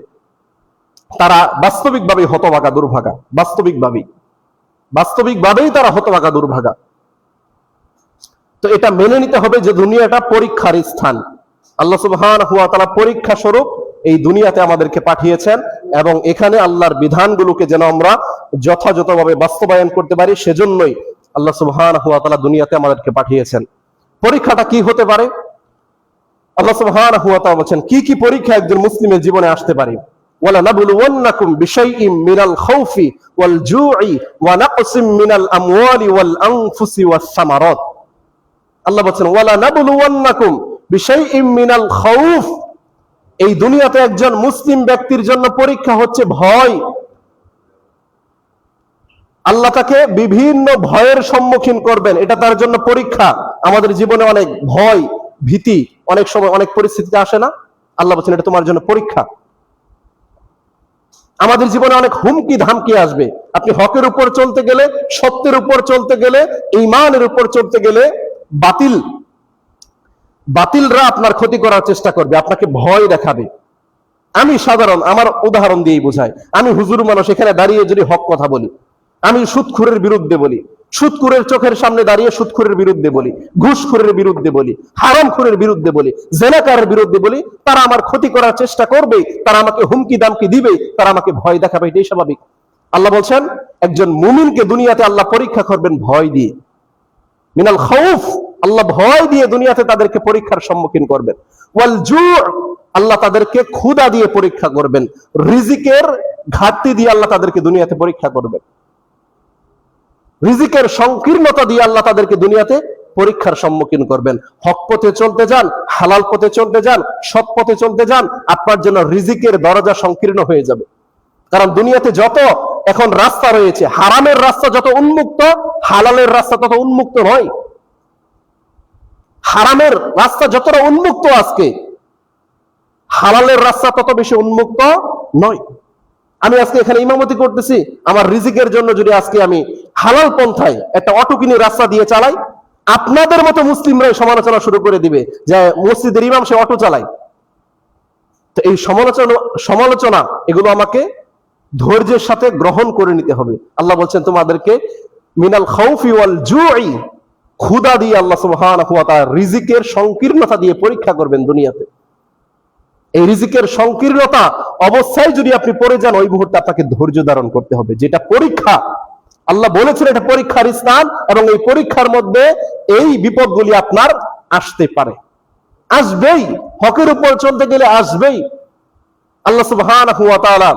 তারা বাস্তবিকভাবেই হতভাগা, দুর্ভাগা। বাস্তবিকভাবেই তারা হতভাগা, দুর্ভাগা। তো এটা মেনে নিতে হবে যে দুনিয়াটা পরীক্ষার স্থান। আল্লাহ সুবহানাহু ওয়া তাআলা পরীক্ষা স্বরূপ এই দুনিয়াতে আমাদেরকে পাঠিয়েছেন এবং এখানে আল্লাহর বিধানগুলোকে যেন আমরা যথাযথভাবে বাস্তবায়ন করতে পারি, সেজন্যই আল্লাহ সুবহানাহু ওয়া তাআলা দুনিয়াতে আমাদেরকে পাঠিয়েছেন। পরীক্ষাটা কি হতে পারে? আল্লাহ সুবহানাহু ওয়া তাআলা বলেন কি কি পরীক্ষা একজন মুসলিমের জীবনে আসতে পারে। ওয়ালা নাবলুওয়ান্নাকুম বিশাইইম মিনাল খাউফি ওয়াল জুই ওয়া নাকসিম মিনাল আমওয়ালি ওয়াল আনফুসি ওয়াস সামারাত। আল্লাহ বলেন ওয়ালা নাবলুওয়ান্নাকুম বিশাইইম মিনাল খাউফ। এই দুনিয়াতে একজন মুসলিম ব্যক্তির জন্য পরীক্ষা হচ্ছে ভয়। আল্লাহ তাকে বিভিন্ন ভয়ের সম্মুখীন করবেন, এটা তার জন্য পরীক্ষা। আমাদের জীবনে অনেক ভয়, ভীতি অনেক সময় অনেক পরিস্থিতিতে আসে না? আল্লাহ বলছেন এটা তোমার জন্য পরীক্ষা। আমাদের জীবনে অনেক হুমকি ধামকি আসবে। আপনি হকের উপর চলতে গেলে, সত্যের উপর চলতে গেলে, ঈমানের উপর চলতে গেলে বাতিলরা আপনার ক্ষতি করার চেষ্টা করবে, আপনাকে ভয় দেখাবে। আমি সাধারণ আমার উদাহরণ দিয়েই বোঝাই। আমি হুজুর মানুষ, এখানে দাঁড়িয়ে যদি হক কথা বলি, আমি সুদখোরের বিরুদ্ধে বলি, সুদখোরের চোখের সামনে দাঁড়িয়ে সুদখোরের বিরুদ্ধে বলি, ঘুষখোরের বিরুদ্ধে বলি, হারামখোরের বিরুদ্ধে বলি, জেনাকারের বিরুদ্ধে বলি, তারা আমার ক্ষতি করার চেষ্টা করবে, তারা আমাকে হুমকি দামকি দিবে, তারা আমাকে ভয় দেখাবে, এটাই স্বাভাবিক। আল্লাহ বলছেন একজন মুমিনকে দুনিয়াতে আল্লাহ পরীক্ষা করবেন ভয় দিয়ে, মিনাল খাউফ, আল্লাহ ভয় দিয়ে দুনিয়াতে তাদেরকে পরীক্ষার সম্মুখীন করবেন। ওয়াল জু, আল্লাহ তাদেরকে ক্ষুধা দিয়ে পরীক্ষা করবেন, রিজিকের ঘাটতি দিয়ে আল্লাহ তাদেরকে দুনিয়াতে পরীক্ষা করবেন, রিজিকের সংকীর্ণতা দিয়ে আল্লাহ তাদেরকে দুনিয়াতে পরীক্ষার সম্মুখীন করবেন। হক পথে চলতে যান, হালাল পথে চলতে যান, সৎ পথে চলতে যান, আপনার জন্য রিজিকের দরজা সংকীর্ণ হয়ে যাবে। কারণ দুনিয়াতে যত এখন রাস্তা রয়েছে, হারামের রাস্তা যত উন্মুক্ত, হালালের রাস্তা তত উন্মুক্ত নয়। হারামের রাস্তা যতটা উন্মুক্ত আজকে, হালালের রাস্তা তত বেশি উন্মুক্ত নয়। আমি আজকে এখানে ইমামতি করতেছি, আমার রিজিকের জন্য যদি আজকে আমি হালাল পন্থায় একটা অটো কিনে রাস্তা দিয়ে চালাই, আপনাদের মতো মুসলিমরাই সমালোচনা শুরু করে দিবে যে মসজিদের ইমাম সে অটো চালায়। তো এই সমালোচনা এগুলো আমাকে ধৈর্যের সাথে গ্রহণ করে নিতে হবে। আল্লাহ বলছেন তোমাদেরকে মিনাল খাউফি ওয়াল জুই, ক্ষুধা দিয়ে আল্লাহ সুবহানাহু ওয়া তাআলা রিজিকের সংকীর্ণতা দিয়ে পরীক্ষা করবেন দুনিয়াতে। এই রিজিকের সংকীর্ণতা অবস্থায় যদি আপনি পড়ে যান, ওই মুহূর্তে আপনাকে ধৈর্য ধারণ করতে হবে, যেটা পরীক্ষা। আল্লাহ বলেছেন এটা পরীক্ষার স্থান, এবং এই পরীক্ষার মধ্যে এই বিপদগুলি আপনার আসতে পারে, আসবেই। হকের উপর চলতে গেলে আসবেই। আল্লাহ সুবহানাহু ওয়া তাআলা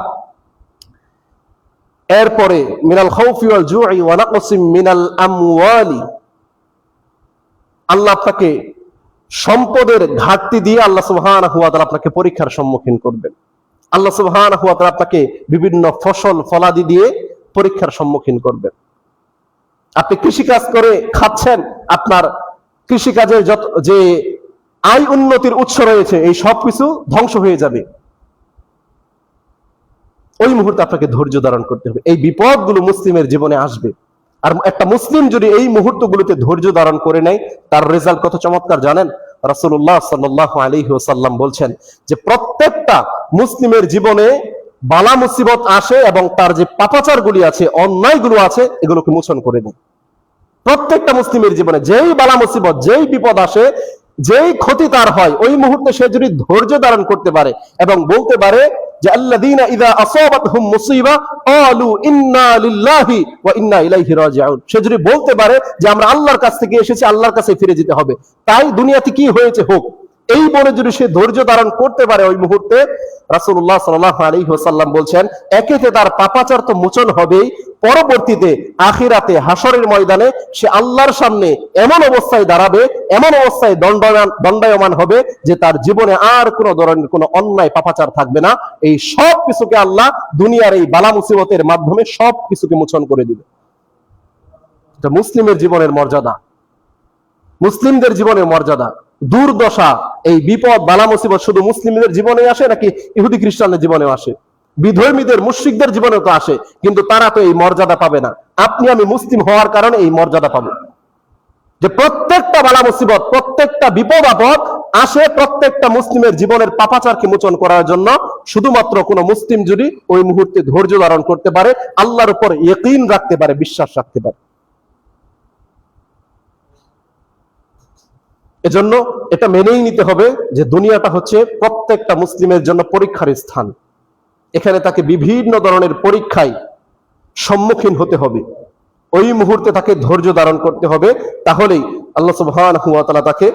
এরপরে মিনাল খাউফি ওয়াল জুই ওয়া নাকসিম মিনাল আমওয়ালি, আল্লাহ আপনাকে সম্পদের ঘাটতি দিয়ে আল্লাহ সুবহানাহু ওয়া তাআলা আপনাকে পরীক্ষার সম্মুখীন করবেন। আল্লাহ সুবহানাহু ওয়া তাআলা আপনাকে বিভিন্ন ফসল ফলাদি দিয়ে পরীক্ষার সম্মুখীন করবেন। আপনি কৃষিকাজ করে খাচ্ছেন, আপনার কৃষিকাজের যত যে আয় উন্নতির উৎস রয়েছে এই সবকিছু ধ্বংস হয়ে যাবে। ওই মুহূর্তে আপনাকে ধৈর্য ধারণ করতে হবে। এই বিপদগুলো মুসলিমের জীবনে আসবে, আর একটা মুসলিম যদি এই মুহূর্তগুলোতে ধৈর্য ধারণ করে নেয়, তার রেজাল্ট কত চমৎকার জানেন? রাসূলুল্লাহ সাল্লাল্লাহু আলাইহি ওয়াসাল্লাম বলছেন যে প্রত্যেকটা মুসলিমের জীবনে বালা মুসিবত আসে এবং তার যে পাপাচারগুলি আছে, অন্যায়গুলো আছে, এগুলোকে মোচন করে দেয়। প্রত্যেকটা মুসলিমের জীবনে যেই বালা মুসিবত, যেই বিপদ আসে, যেই ক্ষতি তার হয়, ওই মুহূর্তে সে যদি ধৈর্য ধারণ করতে পারে এবং বলতে পারে যে আল্লাযীনা ইযা আসাবাতহুম মুসিবা ক্বালু ইন্না লিল্লাহি ওয়া ইন্না ইলাইহি রাজিউন। সে যদি বলতে পারে যে আমরা আল্লাহর কাছ থেকে এসেছি, আল্লাহর কাছে ফিরে যেতে হবে, তাই দুনিয়াতে কি হয়েছে হোক, এই বলে যদি সে ধৈর্য ধারণ করতে পারে ওই মুহূর্তে, রাসূলুল্লাহ সাল্লাল্লাহু আলাইহি ওয়াসাল্লাম বলছেন একেতে তার পাপাচার তো মোচন হবেই, পরবর্তীতে আখিরাতে হাসরের ময়দানে সে আল্লাহর সামনে এমন অবস্থায় দাঁড়াবে, এমন অবস্থায় দণ্ডায়মান হবে যে তার জীবনে আর কোনো ধরনের কোনো অন্যায় পাপাচার থাকবে না। এই সব কিছুকে আল্লাহ দুনিয়ার এই বালা মুসিবতের মাধ্যমে সব কিছুকে মোচন করে দিবে। এটা মুসলিমের জীবনের মর্যাদা, মুসলিমদের জীবনের মর্যাদা। দুর্দশা, এই বিপদ বালা মুসিবত শুধু মুসলিমদের জীবনে আসে নাকি ইহুদি খ্রিস্টানদের জীবনেও আসে? বিধর্মীদের মুশরিকদের জীবনেও তো আসে, কিন্তু তারা তো এই মর্যাদা পাবে না। আপনি আমি মুসলিম হওয়ার কারণে এই মর্যাদা পাবো, যে প্রত্যেকটা বালা মুসিবত, প্রত্যেকটা বিপদ আপদ আসে প্রত্যেকটা মুসলিমের জীবনের পাপাচারকে মোচন করার জন্য। শুধুমাত্র কোন মুসলিম যদি ওই মুহূর্তে ধৈর্য ধারণ করতে পারে, আল্লাহর উপর ইয়াকিন রাখতে পারে, বিশ্বাস রাখতে পারে। এজন্য এটা মেনেই নিতে হবে যে দুনিয়াটা হচ্ছে প্রত্যেকটা মুসলিমের জন্য পরীক্ষার স্থান। এখানে তাকে বিভিন্ন ধরনের পরীক্ষায় সম্মুখীন হতে হবে, ওই মুহূর্তে তাকে ধৈর্য ধারণ করতে হবে, তাহলেই আল্লাহ সুবহানাহু ওয়া তাআলা তাকে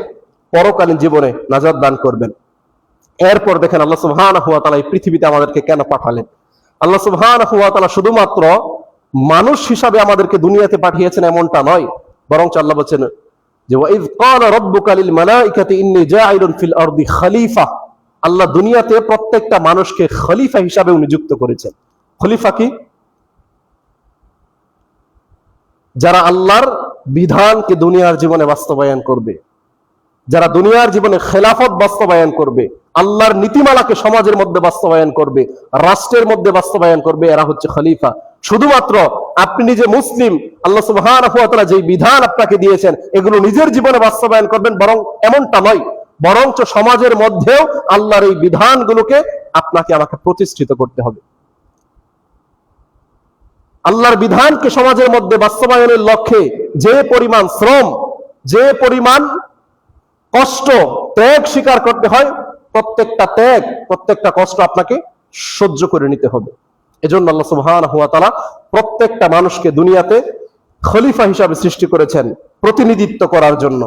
পরকালীন জীবনে নাজাত দান করবেন। এরপর দেখেন আল্লাহ সুবহানাহু ওয়া তাআলা এই পৃথিবীতে আমাদেরকে কেন পাঠালেন। আল্লাহ সুবহানাহু ওয়া তাআলা শুধুমাত্র মানুষ হিসাবে আমাদেরকে দুনিয়াতে পাঠিয়েছেন এমনটা নয়, বরং আল্লাহ বলেন যে ওয়াইয ক্বালা রাব্বুকা লিল মালাইকাতি ইন্নী জাইলুন ফিল আরদি খলিফা। আল্লাহ দুনিয়াতে প্রত্যেকটা মানুষকে খলিফা হিসাবে নিযুক্ত করেছেন। খলিফা কি? যারা আল্লাহর বিধানকে দুনিয়ার জীবনে বাস্তবায়ন করবে, যারা দুনিয়ার জীবনে খেলাফত বাস্তবায়ন করবে, আল্লাহর নীতিমালাকে সমাজের মধ্যে বাস্তবায়ন করবে, রাষ্ট্রের মধ্যে বাস্তবায়ন করবে, এরা হচ্ছে খলিফা। শুধুমাত্র আপনি নিজে মুসলিম, আল্লাহ সুবহানাহু ওয়া তাআলা যে বিধান আপনাকে দিয়েছেন এগুলো নিজের জীবনে বাস্তবায়ন করবেন, বরং এমনটা নয়, বরঞ্চ সমাজের মধ্যেও আল্লাহর এই বিধানগুলোকে আপনাকে আমাকে প্রতিষ্ঠিত করতে হবে। আল্লাহর বিধানকে সমাজের মধ্যে বাস্তবায়নের লক্ষ্যে যে পরিমাণ শ্রম, যে পরিমাণ কষ্ট, ত্যাগ স্বীকার করতে হয়, প্রত্যেকটা ত্যাগ, প্রত্যেকটা কষ্ট আপনাকে সহ্য করে নিতে হবে। এজন্য আল্লাহ সুবহানাহু ওয়া তাআলা প্রত্যেকটা মানুষকে দুনিয়াতে খলিফা হিসাবে সৃষ্টি করেছেন, প্রতিনিধিত্ব করার জন্য।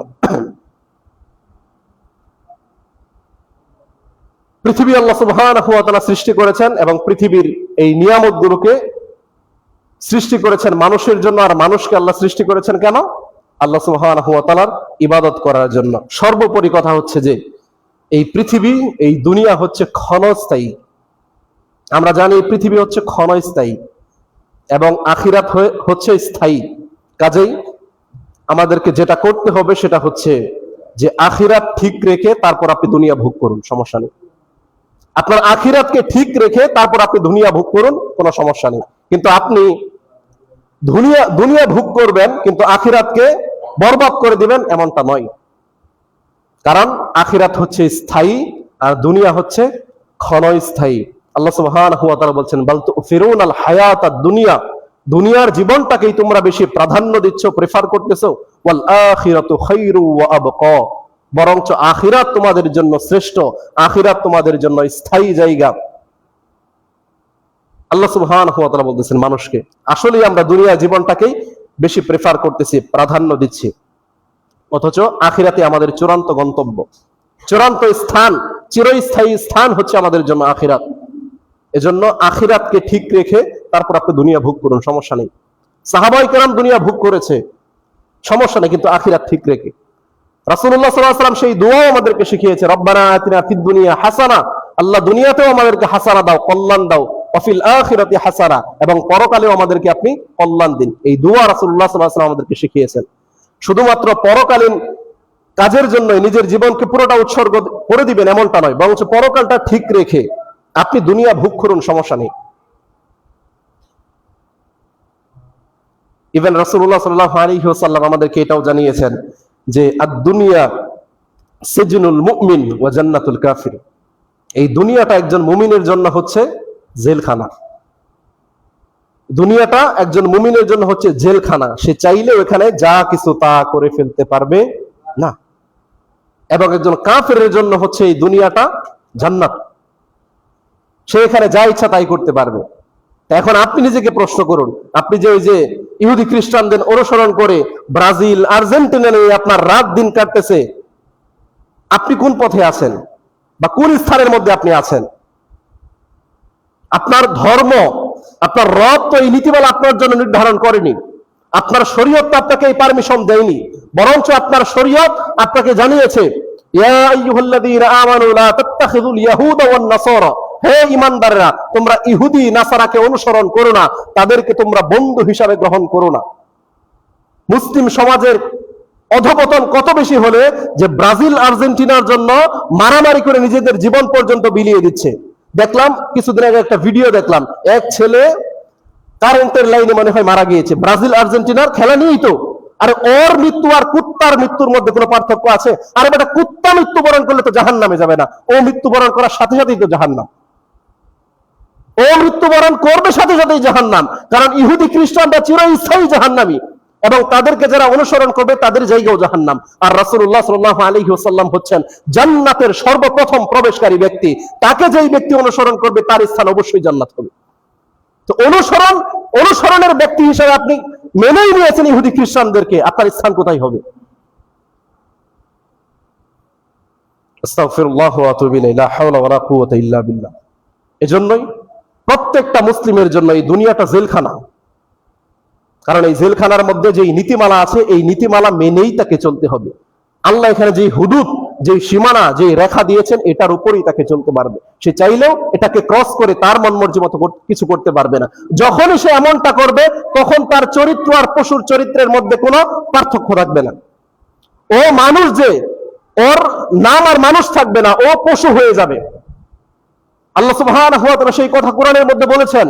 পৃথিবী আল্লাহ সুবহানাহু ওয়া তাআলা সৃষ্টি করেছেন এবং পৃথিবীর এই নিয়ামতগুলোকে সৃষ্টি করেছেন মানুষের জন্য। আর মানুষকে আল্লাহ সৃষ্টি করেছেন কেন? আল্লাহ সুবহানাহু ওয়া তাআলার ইবাদত করার জন্য। সর্বোপরি কথা হচ্ছে যে এই পৃথিবী, এই দুনিয়া হচ্ছে ক্ষণস্থায়ী। আমরা জানি এই পৃথিবী হচ্ছে ক্ষণস্থায়ী এবং আখিরাত হচ্ছে স্থায়ী। কাজেই আমাদেরকে যেটা করতে হবে সেটা হচ্ছে যে আখিরাত ঠিক রেখে তারপর আপনি দুনিয়া ভোগ করুন, সমস্যা নেই। আপনার আখিরাতকে ঠিক রেখে তারপর আপনি দুনিয়া ভোগ করুন, কোনো সমস্যা নেই। কিন্তু আপনি দুনিয়া ভোগ করবেন কিন্তু আখিরাতকে বরবাদ করে দিবেন, এমনটা নয়। কারণ আখিরাত হচ্ছে স্থায়ী আর দুনিয়া হচ্ছে ক্ষণস্থায়ী। আল্লাহ সুবহানাহু ওয়া তাআলা বলছেন বাল তুফিরুনাল হায়াতাদ দুনিয়া, দুনিয়ার জীবনটাকেই তোমরা বেশি প্রাধান্য দিচ্ছ, প্রেফার করতেছো। ওয়াল আখিরাতু খায়রু ওয়া আবকা, বরঞ্চ আখিরাত তোমাদের জন্য শ্রেষ্ঠ, আখিরাত তোমাদের জন্য স্থায়ী জায়গা। আল্লাহ সুবহানাহু ওয়া তাআলা বলতেছেন মানুষকে, আসলে আমরা দুনিয়ার জীবনটাকেই বেশি প্রেফার করতেছি, প্রাধান্য দিচ্ছি, অথচ আখিরাতে আমাদের চূড়ান্ত গন্তব্য, চূড়ান্ত স্থান, চিরস্থায়ী স্থান হচ্ছে আমাদের জন্য আখিরাত। এজন্য আখিরাতকে ঠিক রেখে তারপর আপনি দুনিয়া ভোগ করুন, সমস্যা নেই। সাহাবায়ে কেরাম দুনিয়া ভোগ করেছে, সমস্যা নেই, কিন্তু আখিরাত ঠিক রেখে। রাসূলুল্লাহ সাল্লাল্লাহু আলাইহি ওয়াসাল্লাম সেই দোয়াও আমাদেরকে শিখিয়েছে, রব্বানা আতিনা ফিদ দুনিয়া হাসানা, আল্লাহ দুনিয়াতেও আমাদেরকে হাসানা দাও, কল্যাণ দাও, ওয়াফিল আখিরাতি হাসানা, এবং পরকালেও আমাদেরকে আপনি কল্যাণ দিন। এই দোয়া রাসূলুল্লাহ সাল্লাল্লাহু আলাইহি ওয়াসাল্লাম আমাদেরকে শিখিয়েছেন। শুধুমাত্র পরকালীন কাজের জন্য নিজের জীবনকে পুরোটা উৎসর্গ করে দিবেন এমনটা নয়, বরং পরকালটা ঠিক রেখে আপনি দুনিয়া ভোগ করুন, সমস্যা নেই। ইভেন রাসূলুল্লাহ সাল্লাল্লাহু আলাইহি ওয়াসাল্লাম আমাদেরকে এটাও জানিয়েছেন যে আদ-দুনিয়া সিজনুল মুমিন ওয়া জান্নাতুল কাফির, এই দুনিয়াটা একজন মুমিনের জন্য হচ্ছে জেলখানা। দুনিয়াটা একজন মুমিনের জন্য হচ্ছে জেলখানা, সে চাইলে ওখানে যা কিছু তা করে ফেলতে পারবে না। এবং একজন কাফেরের জন্য হচ্ছে এই দুনিয়াটা জান্নাত, সে এখানে যা ইচ্ছা তাই করতে পারবে। এখন আপনি নিজেকে প্রশ্ন করুন, আপনি যে ওই যে ইহুদি খ্রিস্টানদের অনুসরণ করে ব্রাজিল আর্জেন্টিনা নিয়ে আপনার রাত দিন কাটতেছে, আপনি কোন পথে আছেন বা কোন স্থানের মধ্যে আপনি আছেন? আপনার ধর্ম, আপনার রব তো এই নীতিমালা আপনার জন্য নির্ধারণ করেনি, আপনার শরীয়ত তো আপনাকে এই পারমিশন দেয়নি, বরঞ্চ আপনার শরীয়ত আপনাকে জানিয়েছে ইয়া আইয়ুহাল্লাযীনা আমানু লা তাত্তাখিযুল ইয়াহুদা ওয়ান নাসারা, হে ঈমানদাররা, তোমরা ইহুদি নাসারাকে অনুসরণ করো না, তাদেরকে তোমরা বন্ধু হিসাবে গ্রহণ করো না। মুসলিম সমাজের অধপতন কত বেশি হলে যে ব্রাজিল আর্জেন্টিনার জন্য মারামারি করে নিজেদের জীবন পর্যন্ত বিলিয়ে দিচ্ছে। দেখলাম কিছুদিন আগে একটা ভিডিও দেখলাম, এক ছেলে কারেন্টের লাইনে মনে হয় মারা গিয়েছে, ব্রাজিল আর্জেন্টিনার খেলা নিয়েই তো। আর ওর মৃত্যু আর কুত্তার মৃত্যুর মধ্যে কোনো পার্থক্য আছে? আর বেটা কুত্তা মৃত্যুবরণ করলে তো জাহান্নামে যাবে না, ও মৃত্যুবরণ করার সাথে সাথেই তো জাহান্নাম, ও মৃত্যুবরণ করবে সাথে সাথেই জাহান্নাম। কারণ ইহুদি খ্রিস্টানরা চিরস্থায়ী জাহান্নামী, এবং তাদেরকে যারা অনুসরণ করবে তাদের জায়গাও জাহান্নাম। আর রাসূলুল্লাহ সাল্লাল্লাহু আলাইহি ওয়াসাল্লাম হচ্ছেন জান্নাতের সর্বপ্রথম প্রবেশকারী ব্যক্তি, তাকে যেই ব্যক্তি অনুসরণ করবে তার স্থান অবশ্যই জান্নাত হবে। তো অনুসরণের ব্যক্তি হিসেবে আপনি মেনেই নিয়েছেন ইহুদি খ্রিস্টানদেরকে, আপনার স্থান কোথায় হবে? আস্তাগফিরুল্লাহ ওয়া আতুবু ইলাইহি, লা হাওলা ওয়ালা কুওয়াতা ইল্লা বিল্লাহ। এজন্যই প্রত্যেকটা মুসলিমের জন্য এই দুনিয়াটা জেলখানা। কারণ এই জেলখানার মধ্যে যেই নীতিমালা আছে, এই নীতিমালা মেনেই তাকে চলতে হবে। আল্লাহ এখানে যেই হুদুদ, যেই সীমানা, যেই রেখা দিয়েছেন, এটার উপরেই তাকে চলতে পারবে। সে চাইলেও এটাকে ক্রস করে তার মনমর্জি মতো কিছু করতে পারবে না। যখনই সে এমনটা করবে, তখন তার চরিত্র আর পশুর চরিত্রের মধ্যে কোনো পার্থক্য থাকবে না। ও মানুষ, যে ওর নাম আর মানুষ থাকবে না, ও পশু হয়ে যাবে। আল্লাহ সুবহানাহু ওয়া তাআলা সেই কথা কোরআনের মধ্যে বলেছেন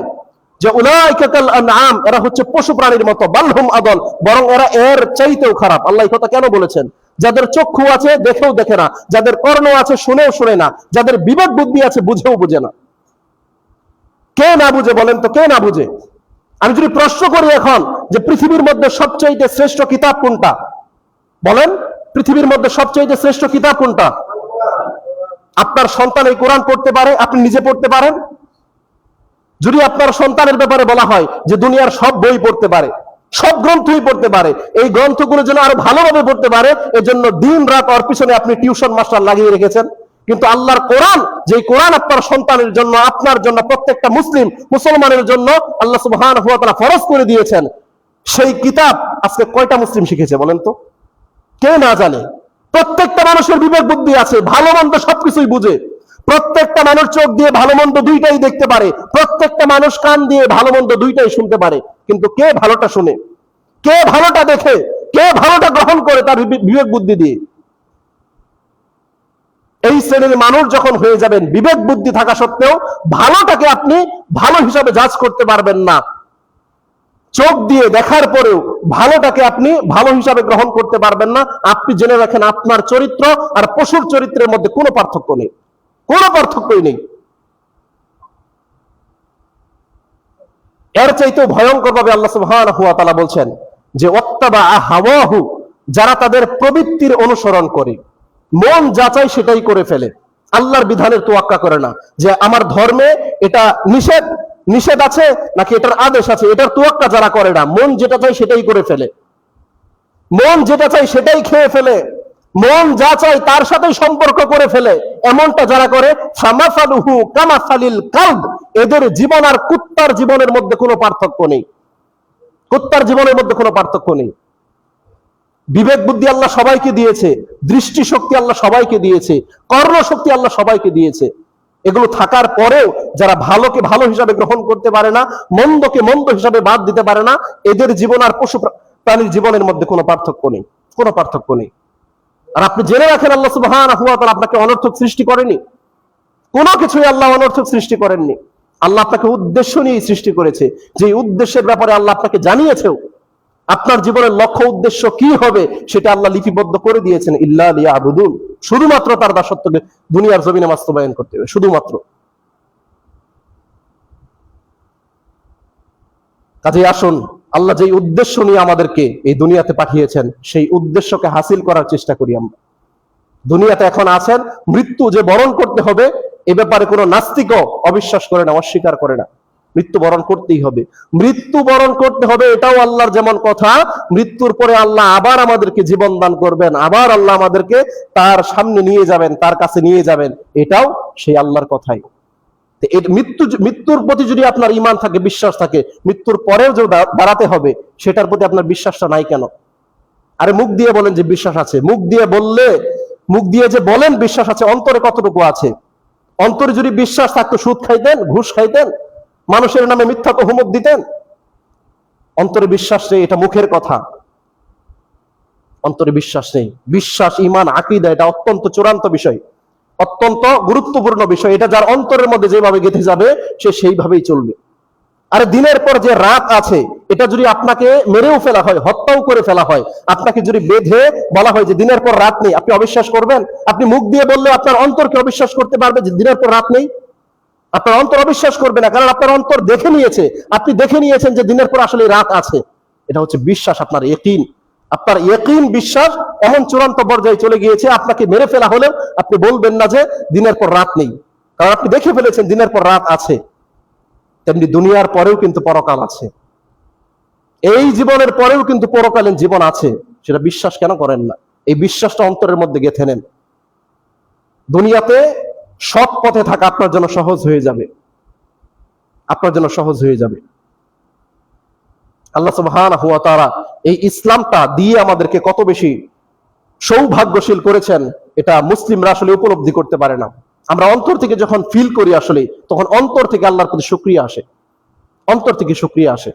যে উলাইকা কাল আনআম, এরা হচ্ছে পশু প্রাণীর মতো, বালহুম আদল, বরং এরা এর চাইতেও খারাপ। আল্লাহ এই কথা কেন বলেছেন? যাদের চক্ষু আছে দেখেও দেখে না, যাদের কর্ণ আছে শুনেও শুনে না, যাদের বিবেক বুদ্ধি আছে বুঝেও বুঝে না। কে না বুঝে বলেন তো, কে না বুঝে? আমি যদি প্রশ্ন করি এখন যে পৃথিবীর মধ্যে সবচেয়ে শ্রেষ্ঠ কিতাব কোনটা, বলেন পৃথিবীর মধ্যে সবচেয়ে শ্রেষ্ঠ কিতাব কোনটা? আপনার সন্তান এই কোরআন পড়তে পারে, আপনি নিজে পড়তে পারেন? যদি আপনার সন্তানের ব্যাপারে বলা হয় যে দুনিয়ার সব বই পড়তে পারে, সব গ্রন্থই পড়তে পারে, এই গ্রন্থগুলো যেন আরো ভালোভাবে পড়তে পারে, এজন্য দিন রাত ওর পিছনে আপনি টিউশন মাস্টার লাগিয়ে রেখেছেন। কিন্তু আল্লাহর কোরআন, যে কোরআন আপনার সন্তানের জন্য, আপনার জন্য, প্রত্যেকটা মুসলমানের জন্য আল্লাহ সুবহানাহু ওয়া তাআলা ফরজ করে দিয়েছেন, সেই কিতাব আজকে কয়টা মুসলিম শিখেছে বলেন তো? কে না জানে? প্রত্যেকটা মানুষের বিবেক বুদ্ধি আছে, ভালো মন্দ সবকিছুই বুঝে। প্রত্যেকটা মানুষ চোখ দিয়ে ভালো মন্দ দুইটাই দেখতে পারে, প্রত্যেকটা মানুষ কান দিয়ে ভালো মন্দ দুইটাই শুনতে পারে। কিন্তু কে ভালোটা শুনে, কে ভালোটা দেখে, কে ভালোটা গ্রহণ করে তার বিবেক বুদ্ধি দিয়ে? এই শ্রেণীর মানুষ যখন হয়ে যাবেন, বিবেক বুদ্ধি থাকা সত্ত্বেও ভালোটাকে আপনি ভালো হিসাবে জাজ করতে পারবেন না, চোখ দিয়ে দেখার পরেও ভালোটাকে আপনি ভালো হিসাবে গ্রহণ করতে পারবেন না, আপনি জেনে রাখেন আপনার চরিত্র আর পশুর চরিত্রের মধ্যে কোনো পার্থক্য নেই, কোনো পার্থক্যই নেই। এর চাইতেও ভয়ঙ্কর ভাবে আল্লাহ সুবহানাহু ওয়া তাআলা বলছেন যে ওয়াত্তাবা হাওয়াহু, যারা তাদের প্রবৃত্তির অনুসরণ করে, মন যাচাই সেটাই করে ফেলে, আল্লাহর বিধানের তোয়াক্কা করে না যে আমার ধর্মে এটা নিষেধ আছে নাকি এটার আদেশ আছে, এটার তোয়াক্কা যারা করে না, মন যেটা চাই সেটাই করে ফেলে, মন যেটা চাই সেটাই খেয়ে ফেলে, মন যা চাই তার সাথেই সম্পর্ক করে ফেলে, এমনটা যারা করে, ফামাসালুহু কামাসালিল কালব, এদের জীবন আর কুত্তার জীবনের মধ্যে কোনো পার্থক্য নেই, কুত্তার জীবনের মধ্যে কোনো পার্থক্য নেই। বিবেক বুদ্ধি আল্লাহ সবাইকে দিয়েছে, দৃষ্টি শক্তি আল্লাহ সবাইকে দিয়েছে, কর্ণ শক্তি আল্লাহ সবাইকে দিয়েছে। এগুলো থাকার পরেও যারা ভালোকে ভালো হিসাবে গ্রহণ করতে পারে না, মন্দকে মন্দ হিসাবে বাদ দিতে পারে না, এদের জীবন আর পশু প্রাণীর জীবনের মধ্যে কোনো পার্থক্য নেই, কোনো পার্থক্য নেই। আর আপনি জেনে রাখেন আল্লাহ সুবহানাহু ওয়া তাআলা আপনাকে অনর্থক সৃষ্টি করেনি, কোনো কিছুই আল্লাহ অনর্থক সৃষ্টি করেননি। আল্লাহ আপনাকে উদ্দেশ্য নিয়ে সৃষ্টি করেছে, যে উদ্দেশ্যের ব্যাপারে আল্লাহ আপনাকে জানিয়েছেও। আপনার জীবনের লক্ষ্য উদ্দেশ্য কি হবে সেটা আল্লাহ লিপিবদ্ধ করে দিয়েছেন, ইল্লা লিয়াবুদুন, শুধুমাত্র তার দাসত্বকে দুনিয়ার জমিনে বাস্তবায়ন করতে হবে, শুধুমাত্র। কাজেই আসুন, আল্লাহ যেই উদ্দেশ্য নিয়ে আমাদেরকে এই দুনিয়াতে পাঠিয়েছেন, সেই উদ্দেশ্যকে হাসিল করার চেষ্টা করি আমরা। দুনিয়াতে এখন আছেন, মৃত্যু যে বরণ করতে হবে এ ব্যাপারে কোনো নাস্তিকও অবিশ্বাস করে না, অস্বীকার করে না। মৃত্যুবরণ করতেই হবে, মৃত্যুবরণ করতে হবে, এটাও আল্লাহর যেমন কথা। মৃত্যুর পরে আল্লাহ আবার আমাদেরকে জীবন দান করবেন, আবার আল্লাহ আমাদেরকে তার সামনে নিয়ে যাবেন, তার কাছে নিয়ে যাবেন, এটাও সেই আল্লাহর কথাই। মৃত্যুর প্রতি যদি আপনার ঈমান থাকে, বিশ্বাস থাকে, মৃত্যুর পরেও যে দাঁড়াতে হবে, সেটার প্রতি আপনার বিশ্বাসটা নাই কেন? আরে মুখ দিয়ে বলেন যে বিশ্বাস আছে, মুখ দিয়ে যে বলেন বিশ্বাস আছে, অন্তরে কতটুকু আছে? অন্তরে যদি বিশ্বাস থাকতো সুদ খাইতেন, ঘুষ খাইতেন, মানুষের নামে মিথ্যা তহমত দিতেন? অন্তরে বিশ্বাস নেই, এটা মুখের কথা। অন্তরে বিশ্বাস নেই। বিশ্বাস, ঈমান, আকীদা এটা অত্যন্ত চূড়ান্ত বিষয়, অত্যন্ত গুরুত্বপূর্ণ বিষয়। এটা যার অন্তরের মধ্যে যেভাবে গেঁথে যাবে, সে সেইভাবেই চলবে। আরে দিনের পর যে রাত আছে, এটা যদি আপনাকে মেরেও ফেলা হয়, হত্যাও করে ফেলা হয়, আপনাকে যদি বেঁধে বলা হয় যে দিনের পর রাত নেই, আপনি অবিশ্বাস করবেন? আপনি মুখ দিয়ে বললে আপনার অন্তরকে অবিশ্বাস করতে পারবে যে দিনের পর রাত নেই? আপনার অন্তর অবিশ্বাস করবে না, কারণ আপনার অন্তর দেখে নিয়েছে, আপনি দেখে নিয়েছেন যে দিনের পর আসলে রাত আছে। এটা হচ্ছে বিশ্বাস, আপনার ইয়াকিন। আপনার ইয়াকিন, বিশ্বাস এমন চূড়ান্ত পর্যায়ে চলে গিয়েছে, আপনাকে মেরে ফেলা হলে আপনি বলবেন না যে দিনের পর রাত নেই, কারণ আপনি দেখে ফেলেছেন দিনের পর রাত আছে। তেমনি দুনিয়ার পরেও কিন্তু পরকাল আছে, এই জীবনের পরেও কিন্তু পরকালীন জীবন আছে। সেটা বিশ্বাস কেন করেন না? এই বিশ্বাসটা অন্তরের মধ্যে গেঁথে নেন। দুনিয়াতে সৎ পথে থাকা আপনার জন্য সহজ হয়ে যাবে, আপনার জন্য সহজ হয়ে যাবে। আল্লাহ সুবহানাহু ওয়া তাআলা এই ইসলামটা দিয়ে আমাদেরকে কত বেশি সৌভাগ্যশীল করেছেন, এটা মুসলিমরা আসলে উপলব্ধি করতে পারে না। আমরা অন্তর থেকে যখন ফিল করি আসলে, তখন অন্তর থেকে আল্লাহর প্রতি শুকরিয়া আসে, অন্তর থেকে শুকরিয়া আসে।